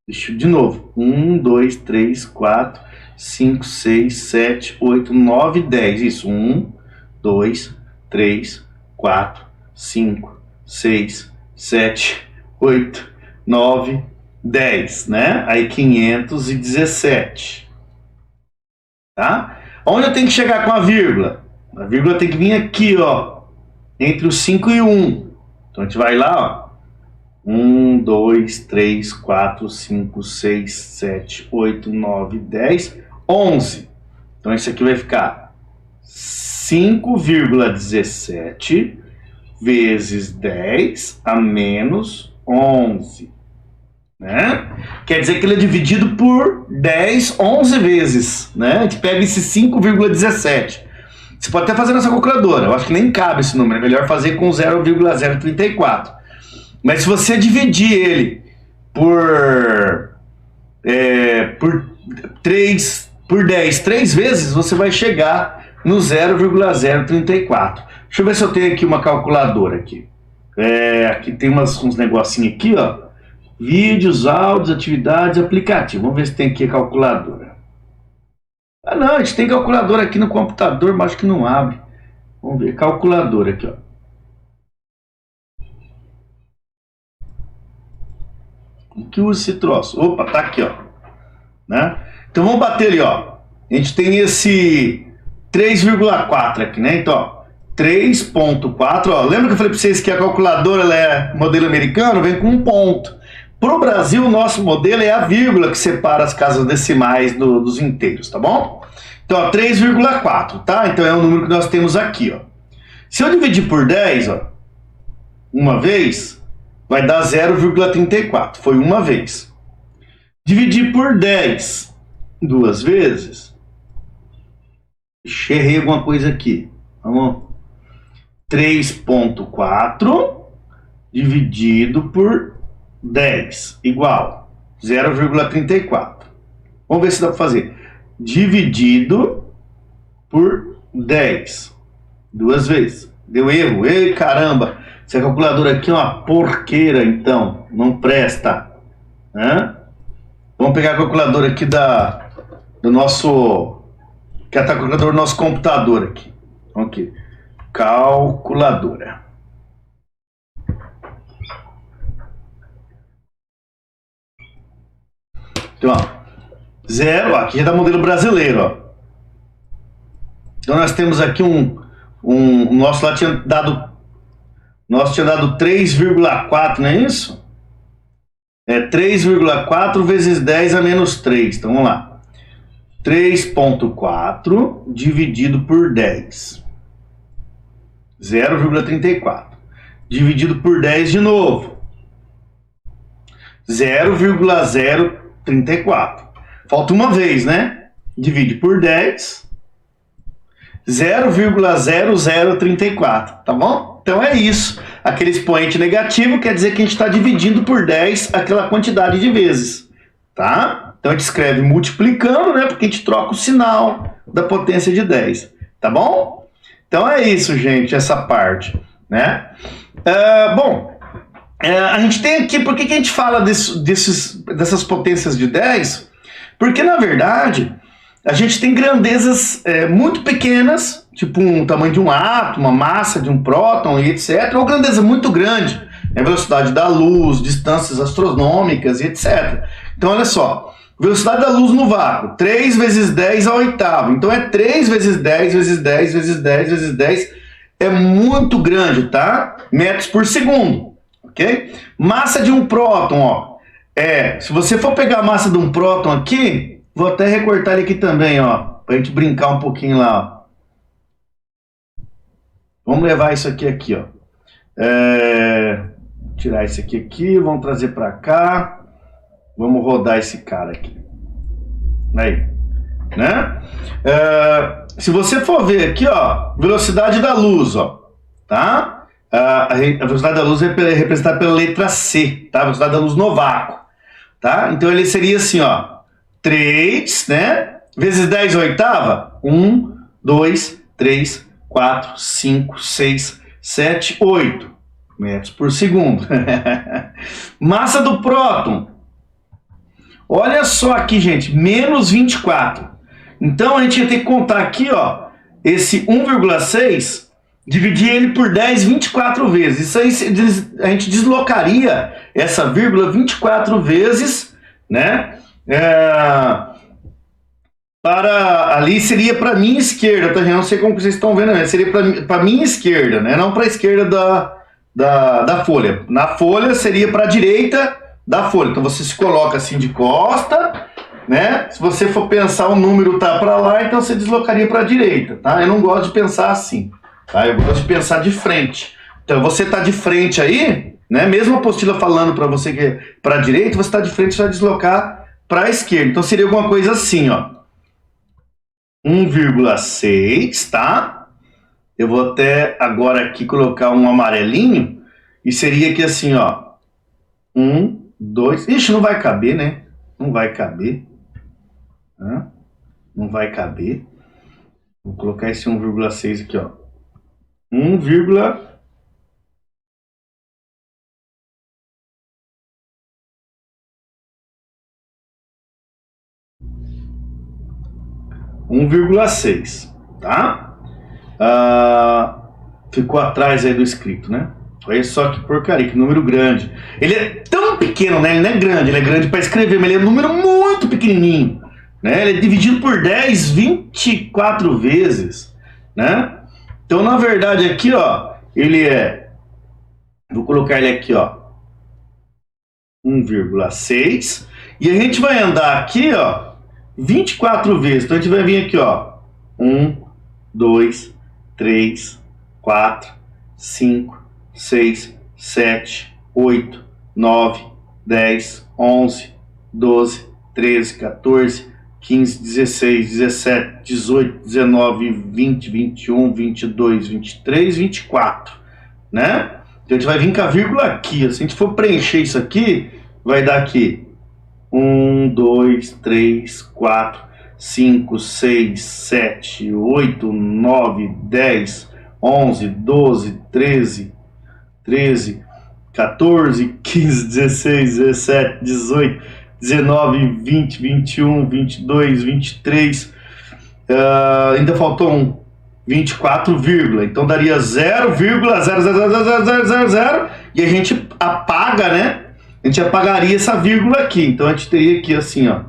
S1: de novo. 1, 2, 3, 4, 5, 6, 7, 8, 9, 10. Isso, 1, 2, 3, 4, 5, 6, 7, 8, 9, 10, né? Aí 517. Tá? Onde eu tenho que chegar com a vírgula? A vírgula tem que vir aqui, ó. Entre o 5 e o 1. Então a gente vai lá, ó. 1, 2, 3, 4, 5, 6, 7, 8, 9, 10, 11. Então isso aqui vai ficar 5,17 vezes 10 a menos 11, né? Quer dizer que ele é dividido por 10, 11 vezes, né? A gente pega esse 5,17. Você pode até fazer nessa calculadora, eu acho que nem cabe esse número, é melhor fazer com 0,034. Mas se você dividir ele por 10 3 vezes, você vai chegar no 0,034. Deixa eu ver se eu tenho aqui uma calculadora aqui. Aqui tem uns negocinhos aqui, ó. Vídeos, áudios, atividades, aplicativo. Vamos ver se tem aqui a calculadora. Ah, não, a gente tem calculadora aqui no computador, mas acho que não abre. Vamos ver, calculadora aqui, ó. O que usa esse troço? Opa, tá aqui, ó. Né? Então vamos bater ali, ó. A gente tem esse 3,4 aqui, né? Então, ó, 3,4, ó. Lembra que eu falei para vocês que a calculadora ela é modelo americano? Vem com um ponto. Para o Brasil, o nosso modelo é a vírgula que separa as casas decimais dos inteiros, tá bom? Então, ó, 3,4, tá? Então é o número que nós temos aqui, ó. Se eu dividir por 10, ó, uma vez, vai dar 0,34. Foi uma vez. Dividir por 10 duas vezes. Errei alguma coisa aqui. Vamos. 3,4 dividido por 10 igual 0,34. Vamos ver se dá para fazer. Dividido por 10 duas vezes. Deu erro. Ei, caramba! Essa calculadora aqui é uma porqueira, então. Não presta. Né? Vamos pegar a calculadora aqui do nosso... Que é a calculadora do nosso computador aqui. Ok. Calculadora. Então, ó. 0, aqui já dá modelo brasileiro, ó. Então nós temos aqui nosso lá tinha dado... Nós tinha dado 3,4, não é isso? É 3,4 vezes 10 a menos 3. Então vamos lá. 3,4 dividido por 10. 0,34. Dividido por 10 de novo. 0,034. Falta uma vez, né? Divide por 10. 0,0034. Tá bom? Então é isso. Aquele expoente negativo quer dizer que a gente está dividindo por 10 aquela quantidade de vezes, tá? Então a gente escreve multiplicando, né? Porque a gente troca o sinal da potência de 10, tá bom? Então é isso, gente, essa parte, né? A gente tem aqui, por que a gente fala dessas potências de 10? Porque, na verdade, a gente tem grandezas muito pequenas, tipo um tamanho de um átomo, uma massa de um próton e etc. Ou grandeza muito grande, velocidade da luz, distâncias astronômicas e etc. Então, olha só, velocidade da luz no vácuo, 3 vezes 10 ao oitavo. Então, é 3 vezes 10 vezes 10 vezes 10 vezes 10. É muito grande, tá? Metros por segundo, ok? Massa de um próton, ó. Se você for pegar a massa de um próton aqui, vou até recortar ele aqui também, ó, pra gente brincar um pouquinho lá, ó. Vamos levar isso aqui, ó. Tirar esse aqui, vamos trazer pra cá. Vamos rodar esse cara aqui. Aí, né? Se você for ver aqui, ó, velocidade da luz, ó, tá? A velocidade da luz é representada pela letra C, tá? A velocidade da luz no vácuo, tá? Então ele seria assim, ó, 3, né? Vezes 10 oitava, 1, 2, 3, 4, 5, 6, 7, 8 metros por segundo. Massa do próton. Olha só aqui, gente, menos 24. Então a gente ia ter que contar aqui, ó, esse 1,6, dividir ele por 10 24 vezes. Isso aí a gente deslocaria essa vírgula 24 vezes, né? Para ali seria para minha esquerda, tá? Eu não sei como vocês estão vendo, né? Seria para minha esquerda, né? Não para a esquerda da folha. Na folha seria para a direita da folha. Então você se coloca assim de costa, né? Se você for pensar o número tá para lá, então você deslocaria para a direita, tá? Eu não gosto de pensar assim, tá? Eu gosto de pensar de frente. Então você tá de frente aí, né? Mesmo a apostila falando para você que é para a direita, você tá de frente, você vai deslocar para a esquerda. Então seria alguma coisa assim, ó. 1,6, tá? Eu vou até agora aqui colocar um amarelinho e seria aqui assim, ó. 1, 2... Ixi, não vai caber, né? Não vai caber. Não vai caber. Vou colocar esse 1,6 aqui, ó. 1,6. Tá? Ficou atrás aí do escrito, né? Olha só que porcaria, que número grande. Ele é tão pequeno, né? Ele não é grande, ele é grande para escrever, mas ele é um número muito pequenininho, né? Ele é dividido por 10, 24 vezes, né? Então, na verdade, aqui, ó, ele é... Vou colocar ele aqui, ó. 1,6. E a gente vai andar aqui, ó, 24 vezes. Então, a gente vai vir aqui, ó. 1, 2, 3, 4, 5, 6, 7, 8, 9, 10, 11, 12, 13, 14, 15, 16, 17, 18, 19, 20, 21, 22, 23, 24, né? Então a gente vai vir com a vírgula aqui. Se a gente for preencher isso aqui, vai dar aqui 1, 2, 3, 4, 5, 6, 7, 8, 9, 10, 11, 12, 13, 14, 15, 16, 17, 18, 19, 20, 21, 22, 23, ainda faltou um 24, então daria 0,00000 e a gente apaga, né? A gente apagaria essa vírgula aqui, então a gente teria aqui assim, ó,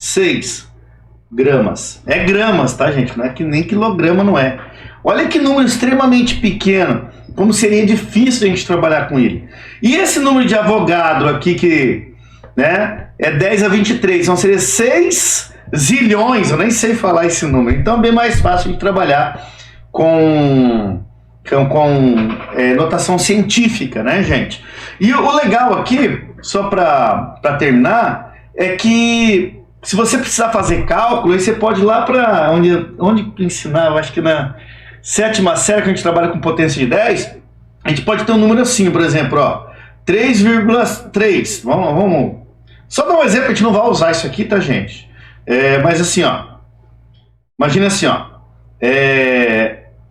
S1: 6 gramas. É gramas, tá, gente? Não é que nem quilograma, não é. Olha que número extremamente pequeno, como seria difícil a gente trabalhar com ele. E esse número de Avogadro aqui, que, né, é 10 a 23, então seria 6 zilhões, eu nem sei falar esse número. Então é bem mais fácil de trabalhar com notação científica, né, gente? E o legal aqui, só para terminar, é que se você precisar fazer cálculo, aí você pode ir lá para onde ensinar, eu acho que na 7ª série que a gente trabalha com potência de 10, a gente pode ter um número assim, por exemplo, ó, 3,3. Vamos. Só dar um exemplo, a gente não vai usar isso aqui, tá, gente? Mas assim, ó. Imagina assim, ó.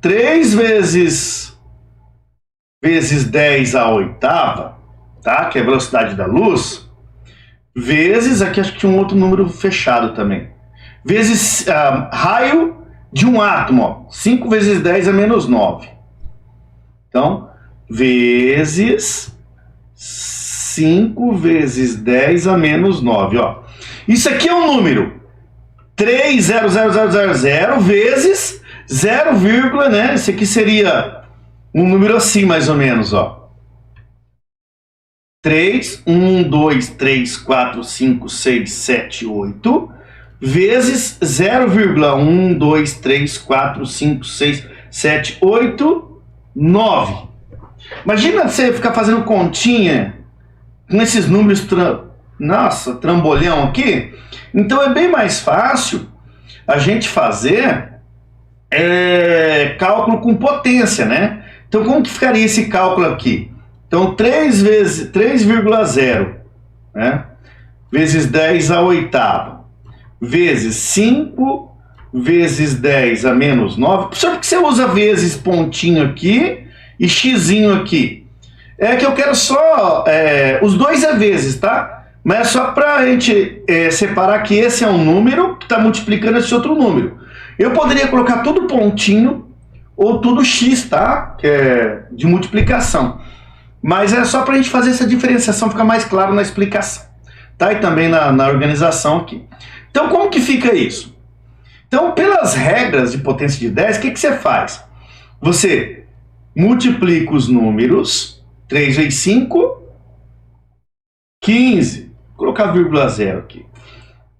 S1: 3 vezes 10 à oitava, tá? Que é a velocidade da luz, vezes, aqui acho que tinha um outro número fechado também, vezes raio de um átomo, ó. 5 vezes 10 é menos 9. Então, vezes 5 vezes 10 a menos 9, ó. Isso aqui é um número 3,00000 vezes 0, né? Esse aqui seria um número assim, mais ou menos, ó. 3, 1, 2, 3, 4, 5, 6, 7, 8, vezes 0,1, 2, 3, 4, 5, 6, 7, 8, 9. Imagina você ficar fazendo continha com esses números, trambolhão aqui. Então é bem mais fácil a gente fazer cálculo com potência, né? Então como que ficaria esse cálculo aqui? Então 3 vezes 3,0, né? Vezes 10 à oitava, vezes 5 vezes 10 a menos 9. Só porque você usa vezes pontinho aqui e xizinho aqui. É que eu quero só... os dois é vezes, tá? Mas é só para a gente separar que esse é um número que está multiplicando esse outro número. Eu poderia colocar tudo pontinho ou tudo x, tá? Que é de multiplicação. Mas é só para a gente fazer essa diferenciação, ficar mais claro na explicação, tá? E também na organização aqui. Então, como que fica isso? Então, pelas regras de potência de 10, o que você faz? Você multiplica os números, 3 vezes 5, 15. Vou colocar vírgula 0 aqui.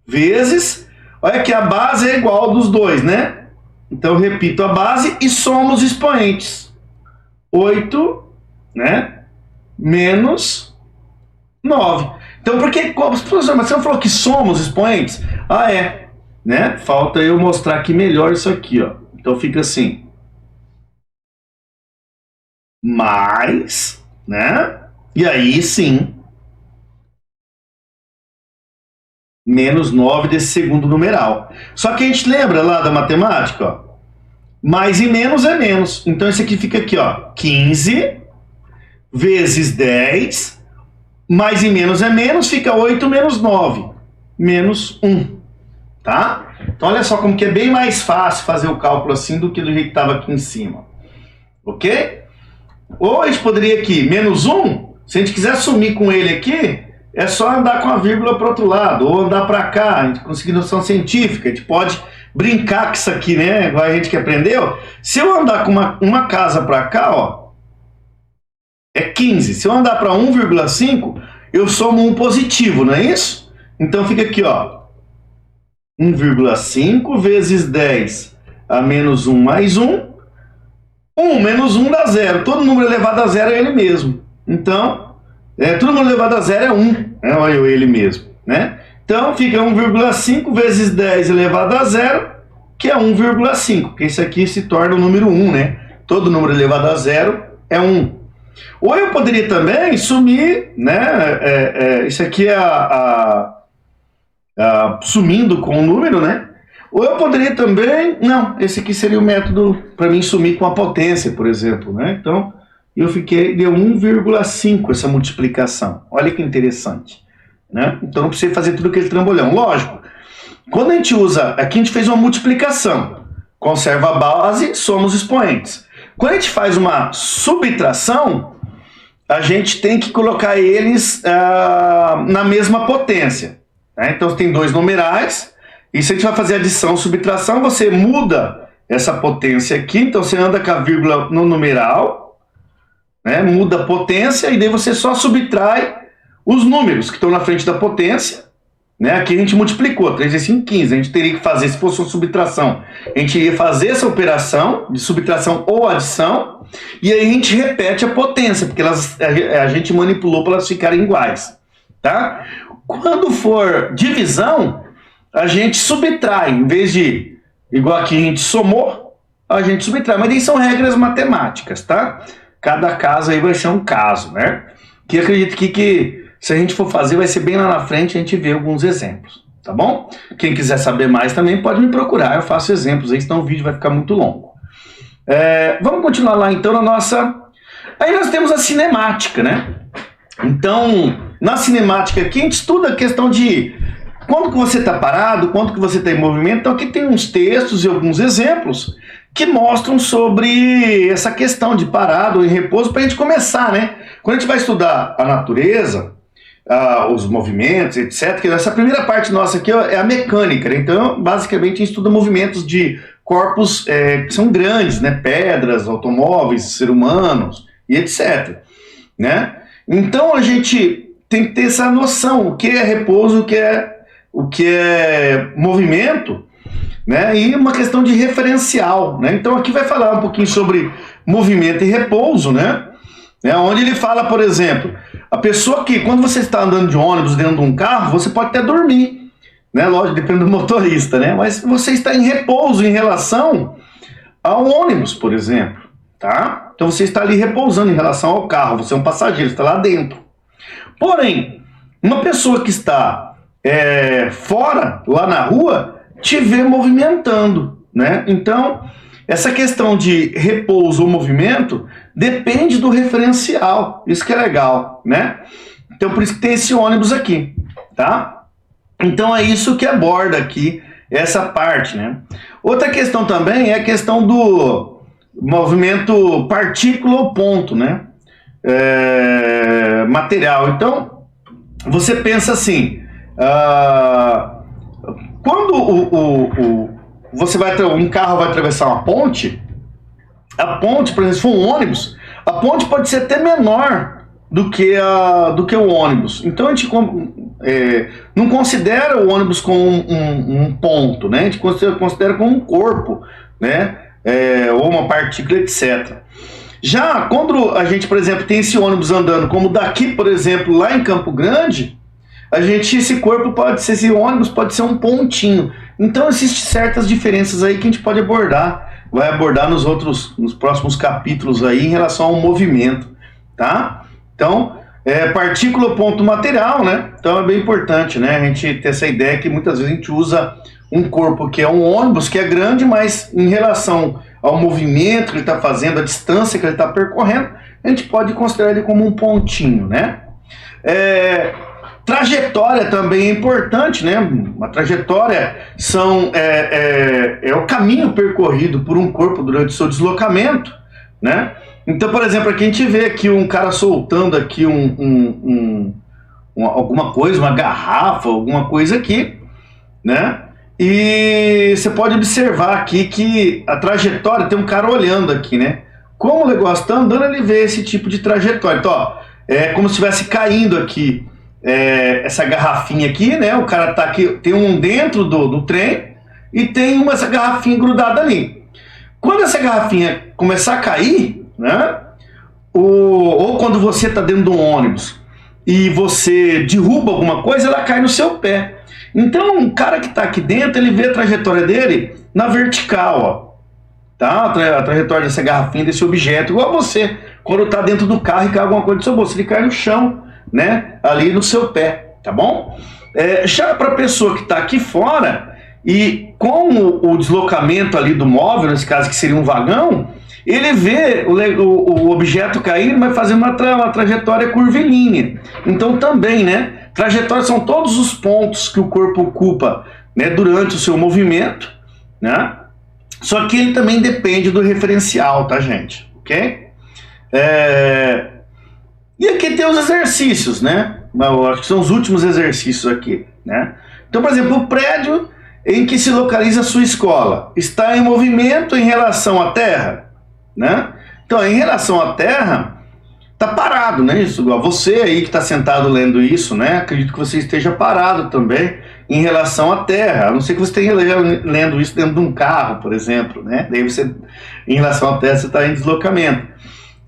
S1: Vezes, olha que a base é igual dos dois, né? Então, eu repito a base e somo os expoentes. 8, né? Menos 9. Então, por que, professor, mas você não falou que somos expoentes? Ah, é. Né? Falta eu mostrar aqui melhor isso aqui, ó. Então, fica assim. Mais, né? E aí, sim. Menos 9 desse segundo numeral. Só que a gente lembra lá da matemática, ó. Mais e menos é menos. Então, esse aqui fica aqui, ó. 15 vezes 10, mais e menos é menos, fica 8 menos 9, menos 1, tá? Então olha só como que é bem mais fácil fazer o cálculo assim do que do jeito que estava aqui em cima, ok? Ou a gente poderia aqui, menos 1, se a gente quiser sumir com ele aqui, é só andar com a vírgula para o outro lado, ou andar para cá, a gente conseguir noção científica, a gente pode brincar com isso aqui, né? Igual a gente que aprendeu. Se eu andar com uma casa para cá, ó, é 15. Se eu andar para 1,5, eu somo um positivo, não é isso? Então fica aqui, ó. 1,5 vezes 10 a menos 1 mais 1. 1 menos 1 dá 0. Todo número elevado a 0 é ele mesmo. Então, todo número elevado a 0 é 1. Né? Olha ele mesmo. Né? Então fica 1,5 vezes 10 elevado a 0, que é 1,5. Porque isso aqui se torna o número 1, né? Todo número elevado a 0 é 1. Ou eu poderia também sumir, né? Isso aqui é sumindo com o número, né? Ou eu poderia também... Não, esse aqui seria o método para mim sumir com a potência, por exemplo, né? Então, deu 1,5 essa multiplicação. Olha que interessante, né? Então, não precisa fazer tudo aquele trambolhão. Lógico, quando a gente usa... Aqui a gente fez uma multiplicação. Conserva a base, soma os expoentes. Quando a gente faz uma subtração, a gente tem que colocar eles na mesma potência. Né? Então, tem dois numerais, e se a gente vai fazer adição ou subtração, você muda essa potência aqui, então você anda com a vírgula no numeral, né? Muda a potência, e daí você só subtrai os números que estão na frente da potência. Né? Aqui a gente multiplicou, 3 vezes 5, 15. A gente teria que fazer, se fosse uma subtração, a gente iria fazer essa operação de subtração ou adição, e aí a gente repete a potência, porque a gente manipulou para elas ficarem iguais. Tá? Quando for divisão, a gente subtrai, em vez de, igual aqui a gente somou, a gente subtrai. Mas aí são regras matemáticas, tá? Cada caso aí vai ser um caso, né? Que acredito que se a gente for fazer, vai ser bem lá na frente, a gente vê alguns exemplos, tá bom? Quem quiser saber mais também pode me procurar, eu faço exemplos aí, senão o vídeo vai ficar muito longo. Vamos continuar lá então na nossa... Aí nós temos a cinemática, né? Então, na cinemática aqui a gente estuda a questão de quando que você está parado, quando que você está em movimento. Então aqui tem uns textos e alguns exemplos que mostram sobre essa questão de parado ou em repouso para a gente começar, né? Quando a gente vai estudar a natureza, os movimentos, etc., que essa primeira parte nossa aqui é a mecânica, né? Então basicamente a gente estuda movimentos de corpos que são grandes, né? Pedras, automóveis, seres humanos e etc., né? Então a gente tem que ter essa noção, o que é repouso, o que é movimento, né? E uma questão de referencial, né? Então aqui vai falar um pouquinho sobre movimento e repouso, né? Onde ele fala, por exemplo, a pessoa que, quando você está andando de ônibus dentro de um carro, você pode até dormir, né? Lógico, depende do motorista, né? Mas você está em repouso em relação ao ônibus, por exemplo, tá? Então você está ali repousando em relação ao carro, você é um passageiro, está lá dentro. Porém, uma pessoa que está fora, lá na rua, te vê movimentando, né? Então, essa questão de repouso ou movimento depende do referencial, isso que é legal, né? Então, por isso que tem esse ônibus aqui, tá? Então, é isso que aborda aqui essa parte, né? Outra questão também é a questão do movimento partícula ou ponto, né? Material. Então, você pensa assim, quando um carro vai atravessar uma ponte, a ponte, por exemplo, se for um ônibus, a ponte pode ser até menor do que o ônibus. Então a gente não considera o ônibus como um ponto, né? A gente considera como um corpo, né? Ou uma partícula, etc. Já quando a gente, por exemplo, tem esse ônibus andando, como daqui, por exemplo, lá em Campo Grande, esse ônibus pode ser um pontinho. Então existem certas diferenças aí que a gente pode vai abordar nos próximos capítulos aí em relação ao movimento, tá? Então, partícula, ponto, material, né? Então é bem importante, né? A gente ter essa ideia que muitas vezes a gente usa um corpo que é um ônibus, que é grande, mas em relação ao movimento que ele está fazendo, a distância que ele está percorrendo, a gente pode considerar ele como um pontinho, né? Trajetória também é importante, né? Uma trajetória é o caminho percorrido por um corpo durante o seu deslocamento, né? Então, por exemplo, aqui a gente vê aqui um cara soltando aqui alguma coisa, uma garrafa, alguma coisa aqui, né? E você pode observar aqui que a trajetória, tem um cara olhando aqui, né? Como o negócio está andando, ele vê esse tipo de trajetória. Então, ó, é como se estivesse caindo aqui essa garrafinha aqui, né? O cara tá aqui, tem um dentro do trem e tem essa garrafinha grudada ali. Quando essa garrafinha começar a cair, né? Ou quando você está dentro de um ônibus e você derruba alguma coisa, ela cai no seu pé. Então, um cara que está aqui dentro, ele vê a trajetória dele na vertical, ó. Tá? A trajetória dessa garrafinha, desse objeto, igual você, quando está dentro do carro e cai alguma coisa do seu bolso, ele cai no chão, né? Ali no seu pé, tá bom? Já para a pessoa que está aqui fora, e com o deslocamento ali do móvel, nesse caso que seria um vagão, ele vê o objeto cair, mas fazer uma trajetória curvilínea. Então também, né? Trajetórias são todos os pontos que o corpo ocupa, né, durante o seu movimento, né? Só que ele também depende do referencial, tá, gente? Ok? E aqui tem os exercícios, né? Eu acho que são os últimos exercícios aqui, né? Então, por exemplo, o prédio em que se localiza a sua escola está em movimento em relação à Terra, né? Então, em relação à Terra, está parado, né? Isso, igual você aí que está sentado lendo isso, né? Acredito que você esteja parado também em relação à Terra, a não ser que você esteja lendo isso dentro de um carro, por exemplo, né? Daí você, em relação à Terra, você está em deslocamento.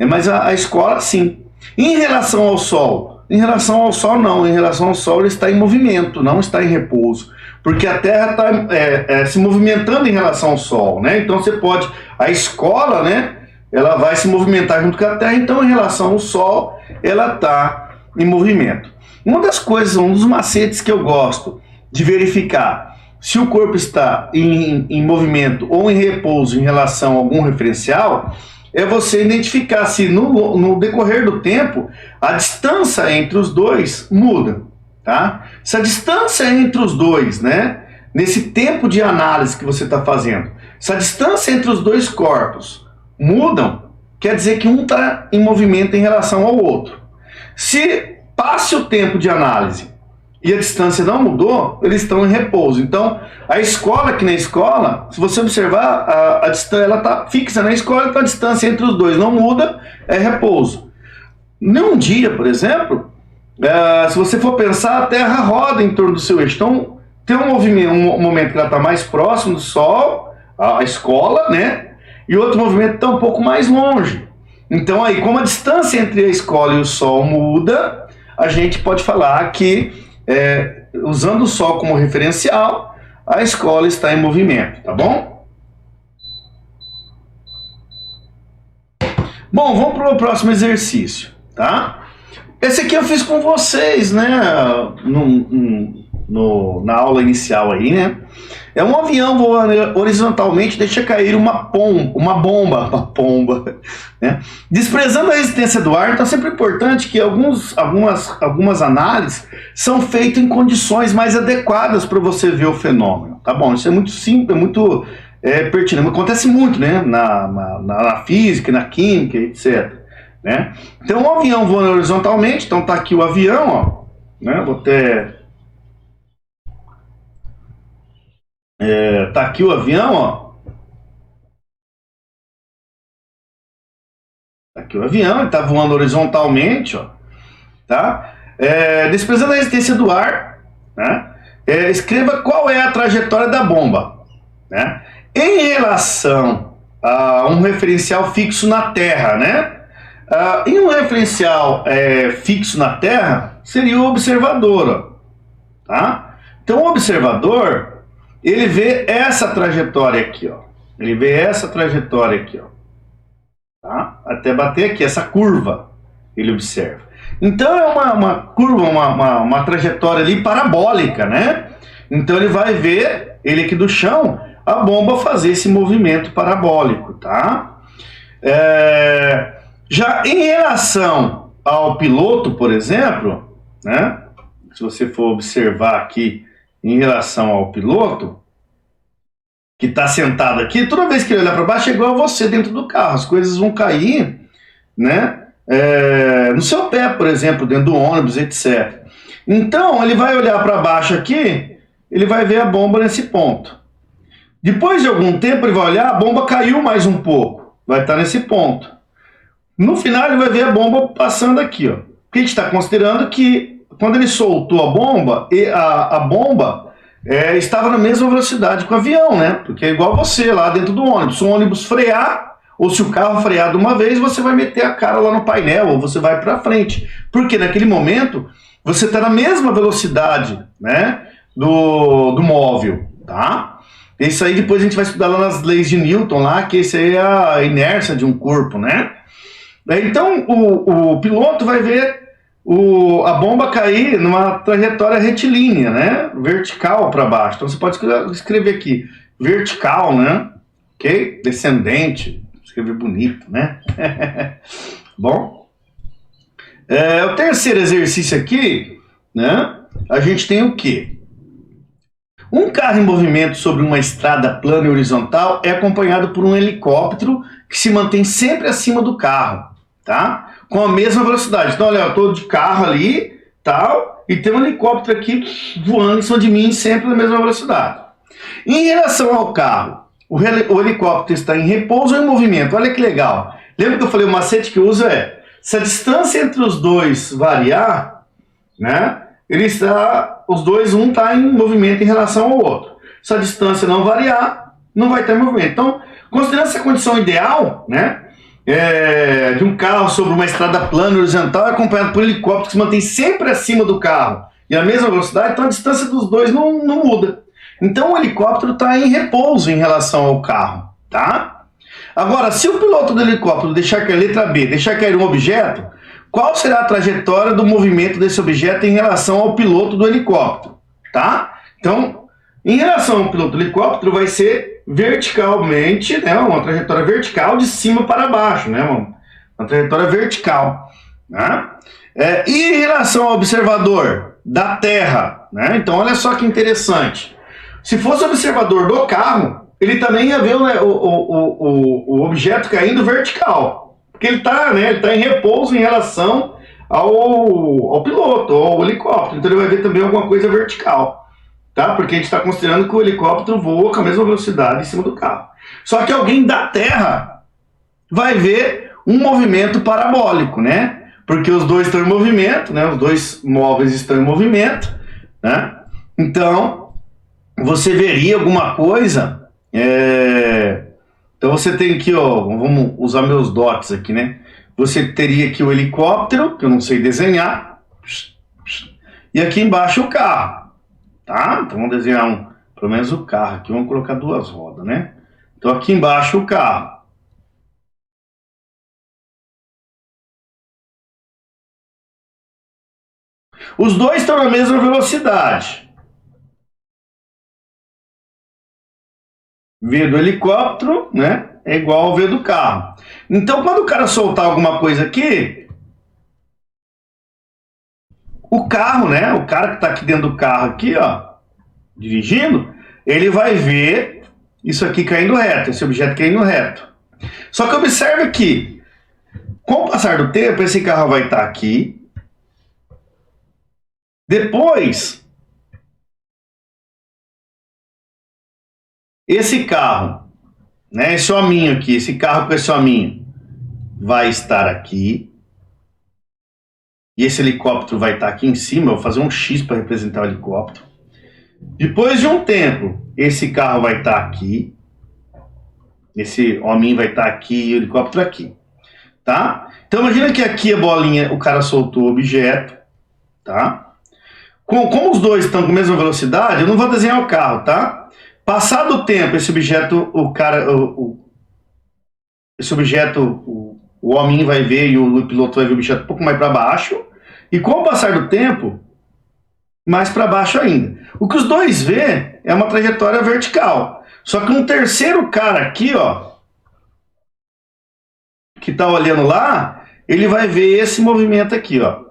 S1: Mas a escola, sim. Em relação ao Sol, Em relação ao Sol, não. Em relação ao Sol, ele está em movimento, não está em repouso. Porque a Terra está se movimentando em relação ao Sol, né? Então você pode... A escola, né? Ela vai se movimentar junto com a Terra. Então, em relação ao Sol, ela está em movimento. Uma das coisas, um dos macetes que eu gosto de verificar se o corpo está em movimento ou em repouso em relação a algum referencial, é você identificar se no decorrer do tempo a distância entre os dois muda, tá? Se a distância entre os dois, né, nesse tempo de análise que você está fazendo, se a distância entre os dois corpos mudam, quer dizer que um está em movimento em relação ao outro. Se passe o tempo de análise e a distância não mudou, eles estão em repouso. Então, a escola, aqui na escola, se você observar, a distância ela está fixa na escola, então a distância entre os dois não muda, é repouso. Num dia, por exemplo, se você for pensar, a Terra roda em torno do seu eixo. Então, tem um momento que ela está mais próximo do Sol, a escola, né? E outro movimento está um pouco mais longe. Então, aí, como a distância entre a escola e o Sol muda, a gente pode falar que usando o Sol como referencial, a escola está em movimento, tá bom? Bom, vamos para o próximo exercício, tá? Esse aqui eu fiz com vocês, né, na aula inicial aí, né? É um avião voando horizontalmente, deixa cair uma bomba, né? Desprezando a resistência do ar, então é sempre importante que algumas análises são feitas em condições mais adequadas para você ver o fenômeno, tá bom? Isso é muito simples, é muito pertinente, acontece muito, né? Na física, na química, etc. Né? Então, um avião voando horizontalmente, então tá aqui o avião, ó, né? Vou até... tá aqui o avião, ó. Tá aqui o avião, ele tá voando horizontalmente, ó. Tá? Desprezando a resistência do ar, né? Escreva qual é a trajetória da bomba, né? Em relação a um referencial fixo na Terra, né? Em um referencial fixo na Terra, seria o observador, ó. Tá? Então, o observador... ele vê essa trajetória aqui, ó. Ele vê essa trajetória aqui, ó. Tá? Até bater aqui, essa curva, ele observa. Então é uma curva, uma trajetória ali parabólica, né? Então ele vai ver, ele aqui do chão, a bomba fazer esse movimento parabólico, tá? Já em relação ao piloto, por exemplo, né? Se você for observar aqui, em relação ao piloto, que está sentado aqui, toda vez que ele olhar para baixo é igual a você dentro do carro, as coisas vão cair, né, no seu pé, por exemplo, dentro do ônibus, etc. Então, ele vai olhar para baixo aqui, ele vai ver a bomba nesse ponto. Depois de algum tempo, ele vai olhar, a bomba caiu mais um pouco, vai estar nesse ponto. No final, ele vai ver a bomba passando aqui, ó. Porque a gente está considerando que quando ele soltou a bomba, a bomba estava na mesma velocidade que o avião, né? Porque é igual você lá dentro do ônibus. Se o ônibus frear, ou se o carro frear de uma vez, você vai meter a cara lá no painel, ou você vai para frente. Porque naquele momento, você está na mesma velocidade, né, do móvel, tá? Isso aí depois a gente vai estudar lá nas leis de Newton, lá, que isso aí é a inércia de um corpo, né? Então, o piloto vai ver a bomba cair numa trajetória retilínea, né? Vertical para baixo. Então você pode escrever aqui, vertical, né? Ok? Descendente. Escrever bonito, né? Bom. O terceiro exercício aqui, né? A gente tem o quê? Um carro em movimento sobre uma estrada plana e horizontal é acompanhado por um helicóptero que se mantém sempre acima do carro, tá? Com a mesma velocidade. Então, olha, eu estou de carro ali, tal, e tem um helicóptero aqui voando em cima de mim, sempre na mesma velocidade. Em relação ao carro, o helicóptero está em repouso ou em movimento? Olha que legal. Lembra que eu falei, o macete que eu uso se a distância entre os dois variar, né, os dois, um está em movimento em relação ao outro. Se a distância não variar, não vai ter movimento. Então, considerando essa condição ideal, né, de um carro sobre uma estrada plana horizontal é acompanhado por um helicóptero que se mantém sempre acima do carro e a mesma velocidade, então a distância dos dois não muda. Então o helicóptero está em repouso em relação ao carro, tá? Agora, se o piloto do helicóptero deixar cair, letra B, deixar cair um objeto, qual será a trajetória do movimento desse objeto em relação ao piloto do helicóptero, tá? Então, em relação ao piloto do helicóptero, vai ser verticalmente, né, uma trajetória vertical de cima para baixo, né, uma trajetória vertical. Né? E em relação ao observador da Terra, né, então olha só que interessante. Se fosse observador do carro, ele também ia ver, né, o objeto caindo vertical, porque ele está, né, ele tá em repouso em relação ao piloto, ao helicóptero, então ele vai ver também alguma coisa vertical. Tá? Porque a gente está considerando que o helicóptero voa com a mesma velocidade em cima do carro. Só que alguém da Terra vai ver um movimento parabólico, né? Porque os dois estão em movimento, né? Os dois móveis estão em movimento, né? Então, você veria alguma coisa... Então você tem aqui, ó, vamos usar meus dots aqui, né? Você teria aqui o helicóptero, que eu não sei desenhar, e aqui embaixo o carro. Tá? Então vamos desenhar pelo menos o carro aqui, vamos colocar duas rodas, né? Então aqui embaixo o carro. Os dois estão na mesma velocidade. V do helicóptero, né, é igual ao V do carro. Então quando o cara soltar alguma coisa aqui, o carro, né, o cara que está aqui dentro do carro aqui, ó, dirigindo, ele vai ver isso aqui caindo reto, esse objeto caindo reto. Só que observe que, com o passar do tempo, esse carro vai estar aqui. Depois, esse carro, né, esse hominho aqui, esse carro com esse hominho, vai estar aqui. E esse helicóptero vai estar aqui em cima, eu vou fazer um X para representar o helicóptero. Depois de um tempo, esse carro vai estar aqui, esse hominho vai estar aqui e o helicóptero aqui, tá? Então imagina que aqui a bolinha, o cara soltou o objeto, tá? Como os dois estão com a mesma velocidade, eu não vou desenhar o carro, tá? Passado o tempo, esse objeto, o hominho vai ver e o piloto vai ver o objeto um pouco mais para baixo, e com o passar do tempo, mais para baixo ainda. O que os dois vê é uma trajetória vertical. Só que um terceiro cara aqui, ó, que tá olhando lá, ele vai ver esse movimento aqui, ó.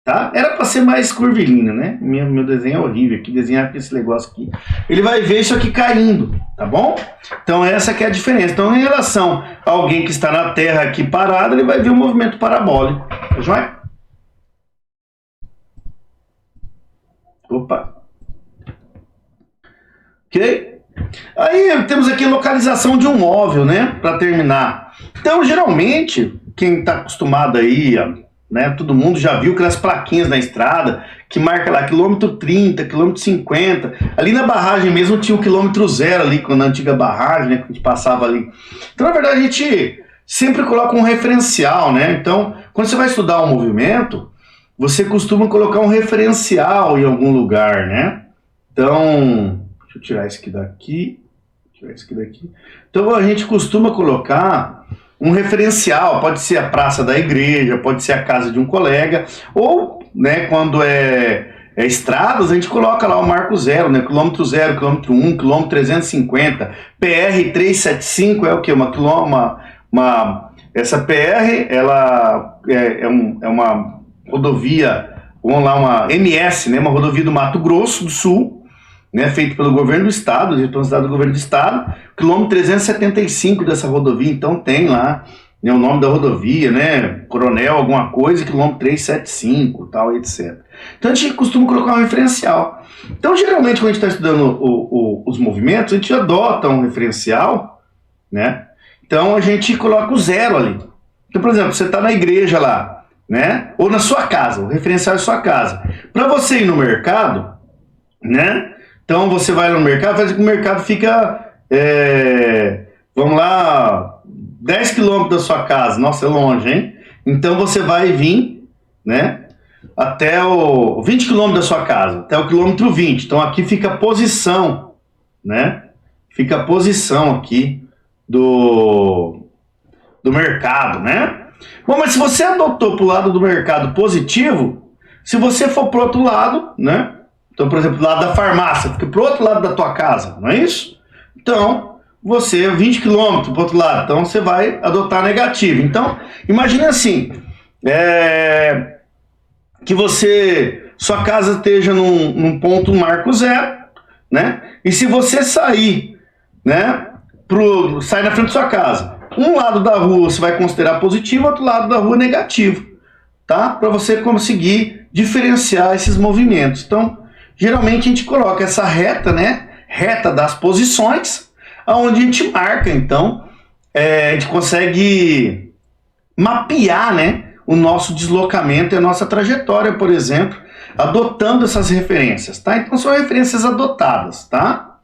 S1: Tá? Era para ser mais curvilíneo, né? Meu desenho é horrível aqui, desenhar esse negócio aqui. Ele vai ver isso aqui caindo, tá bom? Então essa que é a diferença. Então em relação a alguém que está na Terra aqui parado, ele vai ver um movimento parabólico. Tá joia? Opa. Ok? Aí temos aqui a localização de um móvel, né? Para terminar. Então, geralmente, quem está acostumado aí, né? Todo mundo já viu aquelas plaquinhas na estrada que marca lá quilômetro 30, quilômetro 50. Ali na barragem mesmo tinha o quilômetro 0 ali, na antiga barragem, né? Que a gente passava ali. Então, na verdade, a gente sempre coloca um referencial, né? Então, quando você vai estudar um movimento, você costuma colocar um referencial em algum lugar, né? Então, deixa eu tirar esse aqui daqui. Tirar esse aqui daqui. Então, a gente costuma colocar um referencial. Pode ser a praça da igreja, pode ser a casa de um colega. Ou, né, quando é estradas, a gente coloca lá o marco 0, né? Quilômetro 0, quilômetro 1, quilômetro 350. PR 375 é o quê? Essa PR, ela é uma rodovia, vamos lá, uma MS, né, uma rodovia do Mato Grosso do Sul, né, feito pelo governo do estado, responsabilidade do governo do estado, quilômetro 375 dessa rodovia, então tem lá, né, o nome da rodovia, né, Coronel alguma coisa, quilômetro 375, tal, etc. Então a gente costuma colocar um referencial. Então geralmente quando a gente está estudando os movimentos, a gente adota um referencial, né, então a gente coloca o 0 ali. Então, por exemplo, você está na igreja lá, né? Ou na sua casa, o referencial é sua casa. Para você ir no mercado, né? Então você vai no mercado, faz com que o mercado fica vamos lá, 10 quilômetros da sua casa. Nossa, é longe, hein? Então você vai vir, né, até o 20 quilômetros da sua casa, até o quilômetro 20. Então aqui fica a posição, né? Fica a posição aqui do mercado, né? Bom, mas se você adotou para o lado do mercado positivo, se você for para o outro lado, né? Então, por exemplo, do lado da farmácia, fica para o outro lado da tua casa, não é isso? Então, você, 20 quilômetros para o outro lado, então você vai adotar negativo. Então, imagine assim, que sua casa esteja num ponto marco zero, né? E se você sair, né, sair na frente da sua casa, um lado da rua você vai considerar positivo, outro lado da rua negativo, tá? Para você conseguir diferenciar esses movimentos. Então, geralmente a gente coloca essa reta, né? Reta das posições, aonde a gente marca, então, a gente consegue mapear, né, o nosso deslocamento e a nossa trajetória, por exemplo, adotando essas referências, tá? Então são referências adotadas, tá?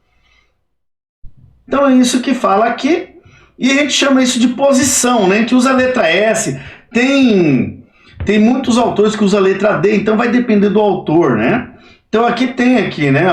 S1: Então é isso que fala aqui, e a gente chama isso de posição, né? A gente usa a letra S, tem muitos autores que usam a letra D, então vai depender do autor, né? Então aqui tem aqui, né,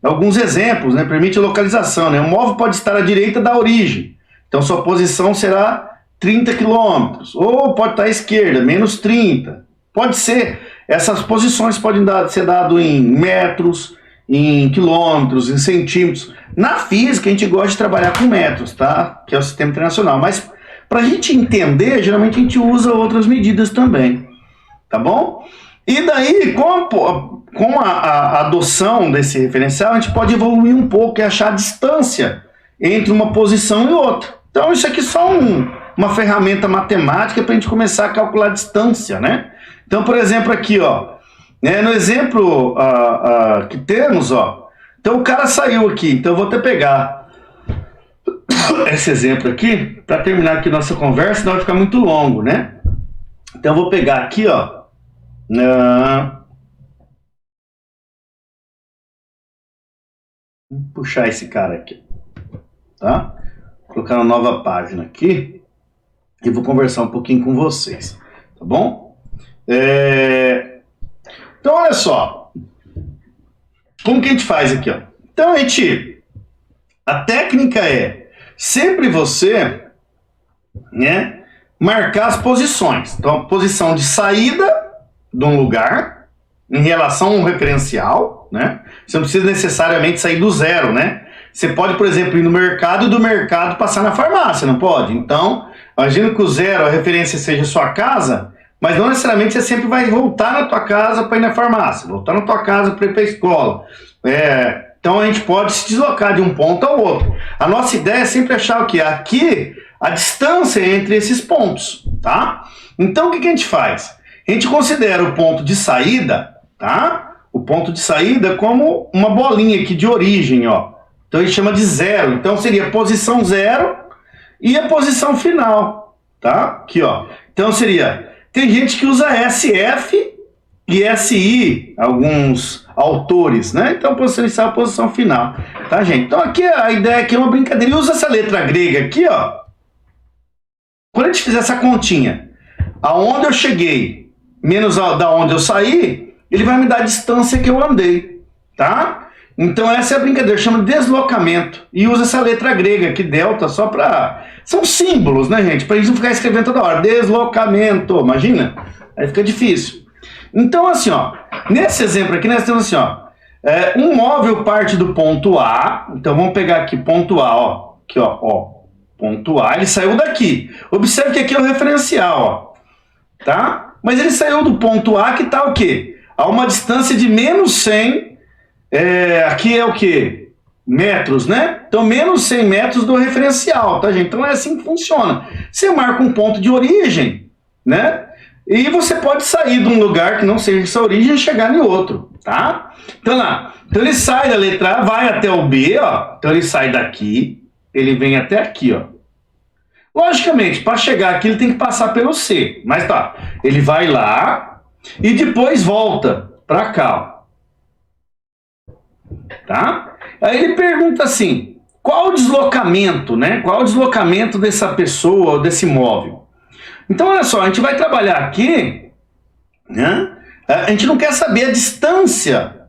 S1: alguns exemplos, né? Permite a localização, né? O móvel pode estar à direita da origem, então sua posição será 30 quilômetros, ou pode estar à esquerda, menos 30. Pode ser, essas posições podem ser dadas em metros, em quilômetros, em centímetros. Na física, a gente gosta de trabalhar com metros, tá? Que é o sistema internacional. Mas, para a gente entender, geralmente a gente usa outras medidas também, tá bom? E daí, com a adoção desse referencial, a gente pode evoluir um pouco e achar a distância entre uma posição e outra. Então, isso aqui é só uma ferramenta matemática para a gente começar a calcular a distância, né? Então, por exemplo, aqui, ó, né, no exemplo que temos, ó, então o cara saiu aqui, então eu vou até pegar esse exemplo aqui para terminar aqui nossa conversa, senão vai ficar muito longo, né? Então eu vou pegar aqui, ó, vou puxar esse cara aqui, tá? Vou colocar uma nova página aqui e vou conversar um pouquinho com vocês, tá bom? Então, olha só, como que a gente faz aqui, ó? Então, a técnica é sempre você, né, marcar as posições. Então, a posição de saída de um lugar em relação a um referencial, né? Você não precisa necessariamente sair do zero, né? Você pode, por exemplo, ir no mercado e do mercado passar na farmácia, não pode? Então, imagina que o zero, a referência seja a sua casa, mas não necessariamente você sempre vai voltar na tua casa para ir na farmácia, voltar na tua casa para ir para a escola. Então a gente pode se deslocar de um ponto ao outro. A nossa ideia é sempre achar o quê? Aqui, a distância entre esses pontos, tá? Então o que a gente faz? A gente considera o ponto de saída, tá? O ponto de saída como uma bolinha aqui de origem, ó. Então a gente chama de zero. Então seria a posição zero e a posição final, tá? Aqui, ó. Então seria... Tem gente que usa SF e SI, alguns autores, né? Então, posição inicial, a posição final, tá, gente? Então, aqui a ideia aqui é uma brincadeira. E usa essa letra grega aqui, ó. Quando a gente fizer essa continha, aonde eu cheguei menos da onde eu saí, ele vai me dar a distância que eu andei, tá? Então, essa é a brincadeira, chama de deslocamento. E usa essa letra grega aqui, delta, só para... São símbolos, né, gente? Para a gente não ficar escrevendo toda hora. Deslocamento, imagina? Aí fica difícil. Então, assim, ó, nesse exemplo aqui, nós temos assim, ó, um móvel parte do ponto A. Então, vamos pegar aqui ponto A, ó. Aqui, ó, ponto A, ele saiu daqui. Observe que aqui é o referencial, ó. Tá? Mas ele saiu do ponto A, que tá o quê? A uma distância de menos 100... aqui é o que? Metros, né? Então, menos 100 metros do referencial, tá, gente? Então, é assim que funciona. Você marca um ponto de origem, né? E você pode sair de um lugar que não seja essa origem e chegar em outro, tá? Então, lá. Então, ele sai da letra A, vai até o B, ó. Então, ele sai daqui, ele vem até aqui, ó. Logicamente, para chegar aqui, ele tem que passar pelo C. Mas tá, ele vai lá e depois volta para cá, ó. Tá? Aí ele pergunta assim, qual o deslocamento, né? Qual o deslocamento dessa pessoa ou desse móvel? Então, olha só, a gente vai trabalhar aqui, né? A gente não quer saber a distância,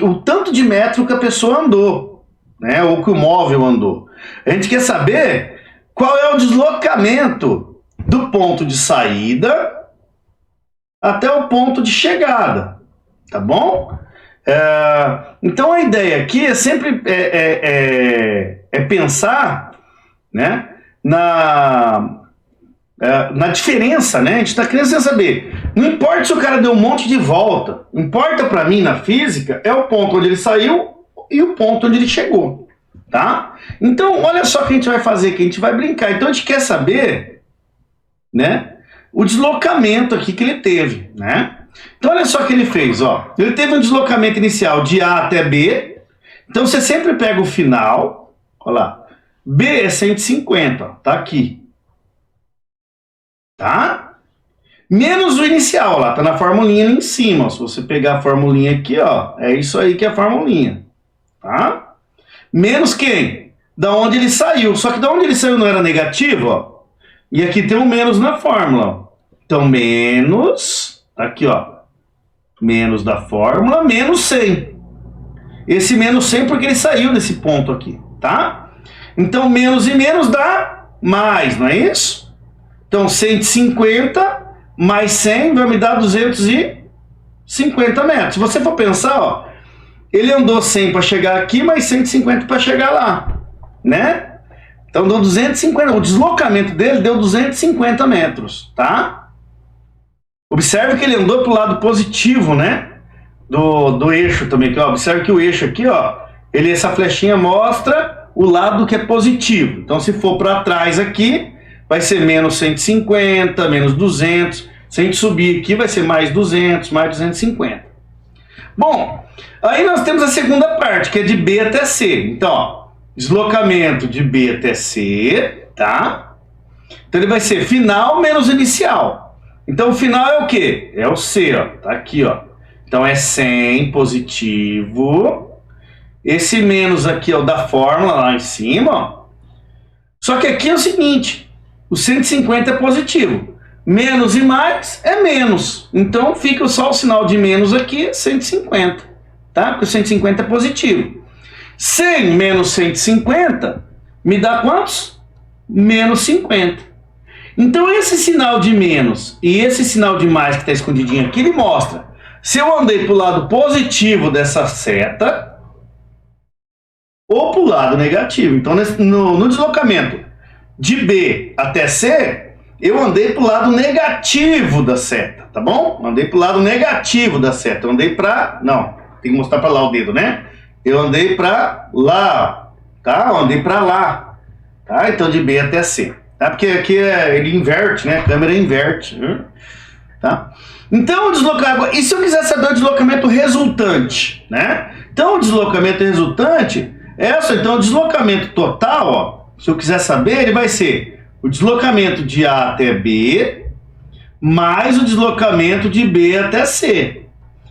S1: o tanto de metro que a pessoa andou, né? Ou que o móvel andou. A gente quer saber qual é o deslocamento do ponto de saída até o ponto de chegada, tá bom? Então a ideia aqui é sempre pensar, né, na diferença, né? A gente está querendo saber. Não importa se o cara deu um monte de volta. Importa para mim na física é o ponto onde ele saiu e o ponto onde ele chegou, tá? Então olha só o que a gente vai fazer aqui. A gente vai brincar. Então a gente quer saber, né, o deslocamento aqui que ele teve, né? Então olha só o que ele fez, ó. Ele teve um deslocamento inicial de A até B. Então você sempre pega o final, olha lá. B é 150, ó, tá aqui. Tá? Menos o inicial, lá tá na formulinha ali em cima, ó. Se você pegar a formulinha aqui, ó, é isso aí que é a formulinha, tá? Menos quem? Da onde ele saiu. Só que da onde ele saiu não era negativo, ó. E aqui tem um menos na fórmula, ó. Então menos, aqui, ó, menos da fórmula, menos 100. Esse menos 100 porque ele saiu desse ponto aqui, tá? Então menos e menos dá mais, não é isso? Então 150 mais 100 vai me dar 250 metros. Se você for pensar, ó, ele andou 100 para chegar aqui, mais 150 para chegar lá, né? Então deu 250, o deslocamento dele deu 250 metros, tá? Observe que ele andou para o lado positivo, né? Do eixo também. Ó. Observe que o eixo aqui, ó, essa flechinha mostra o lado que é positivo. Então se for para trás aqui, vai ser menos 150, menos 200. Se a gente subir aqui, vai ser mais 200, mais 250. Bom, aí nós temos a segunda parte, que é de B até C. Então, ó, deslocamento de B até C, tá? Então ele vai ser final menos inicial. Então o final é o quê? É o C, ó, tá aqui, ó. Então é 100 positivo. Esse menos aqui é o da fórmula lá em cima, ó. Só que aqui é o seguinte, o 150 é positivo. Menos e mais é menos. Então fica só o sinal de menos aqui, 150, tá? Porque o 150 é positivo. 100 menos 150 me dá quantos? Menos 50. Então esse sinal de menos e esse sinal de mais que está escondidinho aqui, ele mostra se eu andei para o lado positivo dessa seta ou para o lado negativo. Então no deslocamento de B até C, eu andei para o lado negativo da seta, tá bom? Andei para o lado negativo da seta, eu andei para... Não, tem que mostrar para lá o dedo, né? Eu andei para lá, tá? Eu andei para lá, tá? Então de B até C. Tá? Porque aqui ele inverte, né? A câmera inverte, né? Tá? Então o deslocamento, e se eu quiser saber o deslocamento resultante, né? Então o deslocamento resultante então o deslocamento total, ó, se eu quiser saber, ele vai ser o deslocamento de A até B mais o deslocamento de B até C.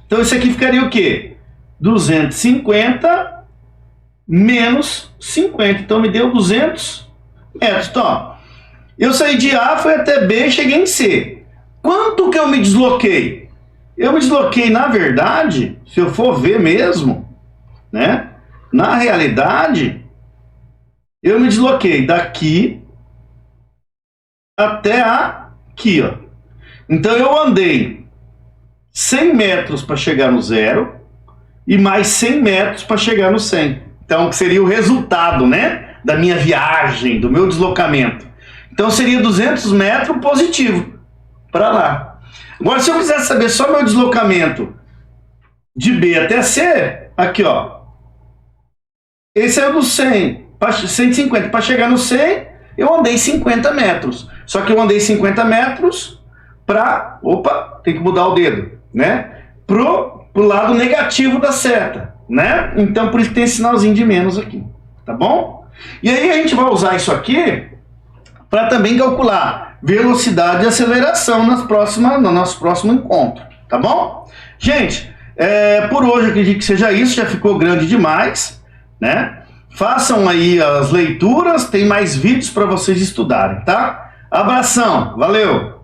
S1: Então isso aqui ficaria o quê? 250 menos 50. Então me deu 200 metros. Então, ó, eu saí de A, fui até B e cheguei em C. Quanto que eu me desloquei? Eu me desloquei, na verdade, se eu for ver mesmo, né? Na realidade, eu me desloquei daqui até aqui, ó. Então eu andei 100 metros para chegar no zero e mais 100 metros para chegar no 100. Então, que seria o resultado, né? Da minha viagem, do meu deslocamento. Então seria 200 metros positivo para lá. Agora, se eu quiser saber só meu deslocamento de B até C, aqui, ó. Esse é o do 100, 150. Para chegar no 100, eu andei 50 metros. Só que eu andei 50 metros para... Opa, tem que mudar o dedo, né? Pro lado negativo da seta, né? Então, por isso tem esse sinalzinho de menos aqui, tá bom? E aí a gente vai usar isso aqui para também calcular velocidade e aceleração no nosso próximo encontro, tá bom? Gente, Por hoje eu acredito que seja isso, já ficou grande demais, né? Façam aí as leituras, tem mais vídeos para vocês estudarem, tá? Abração, valeu!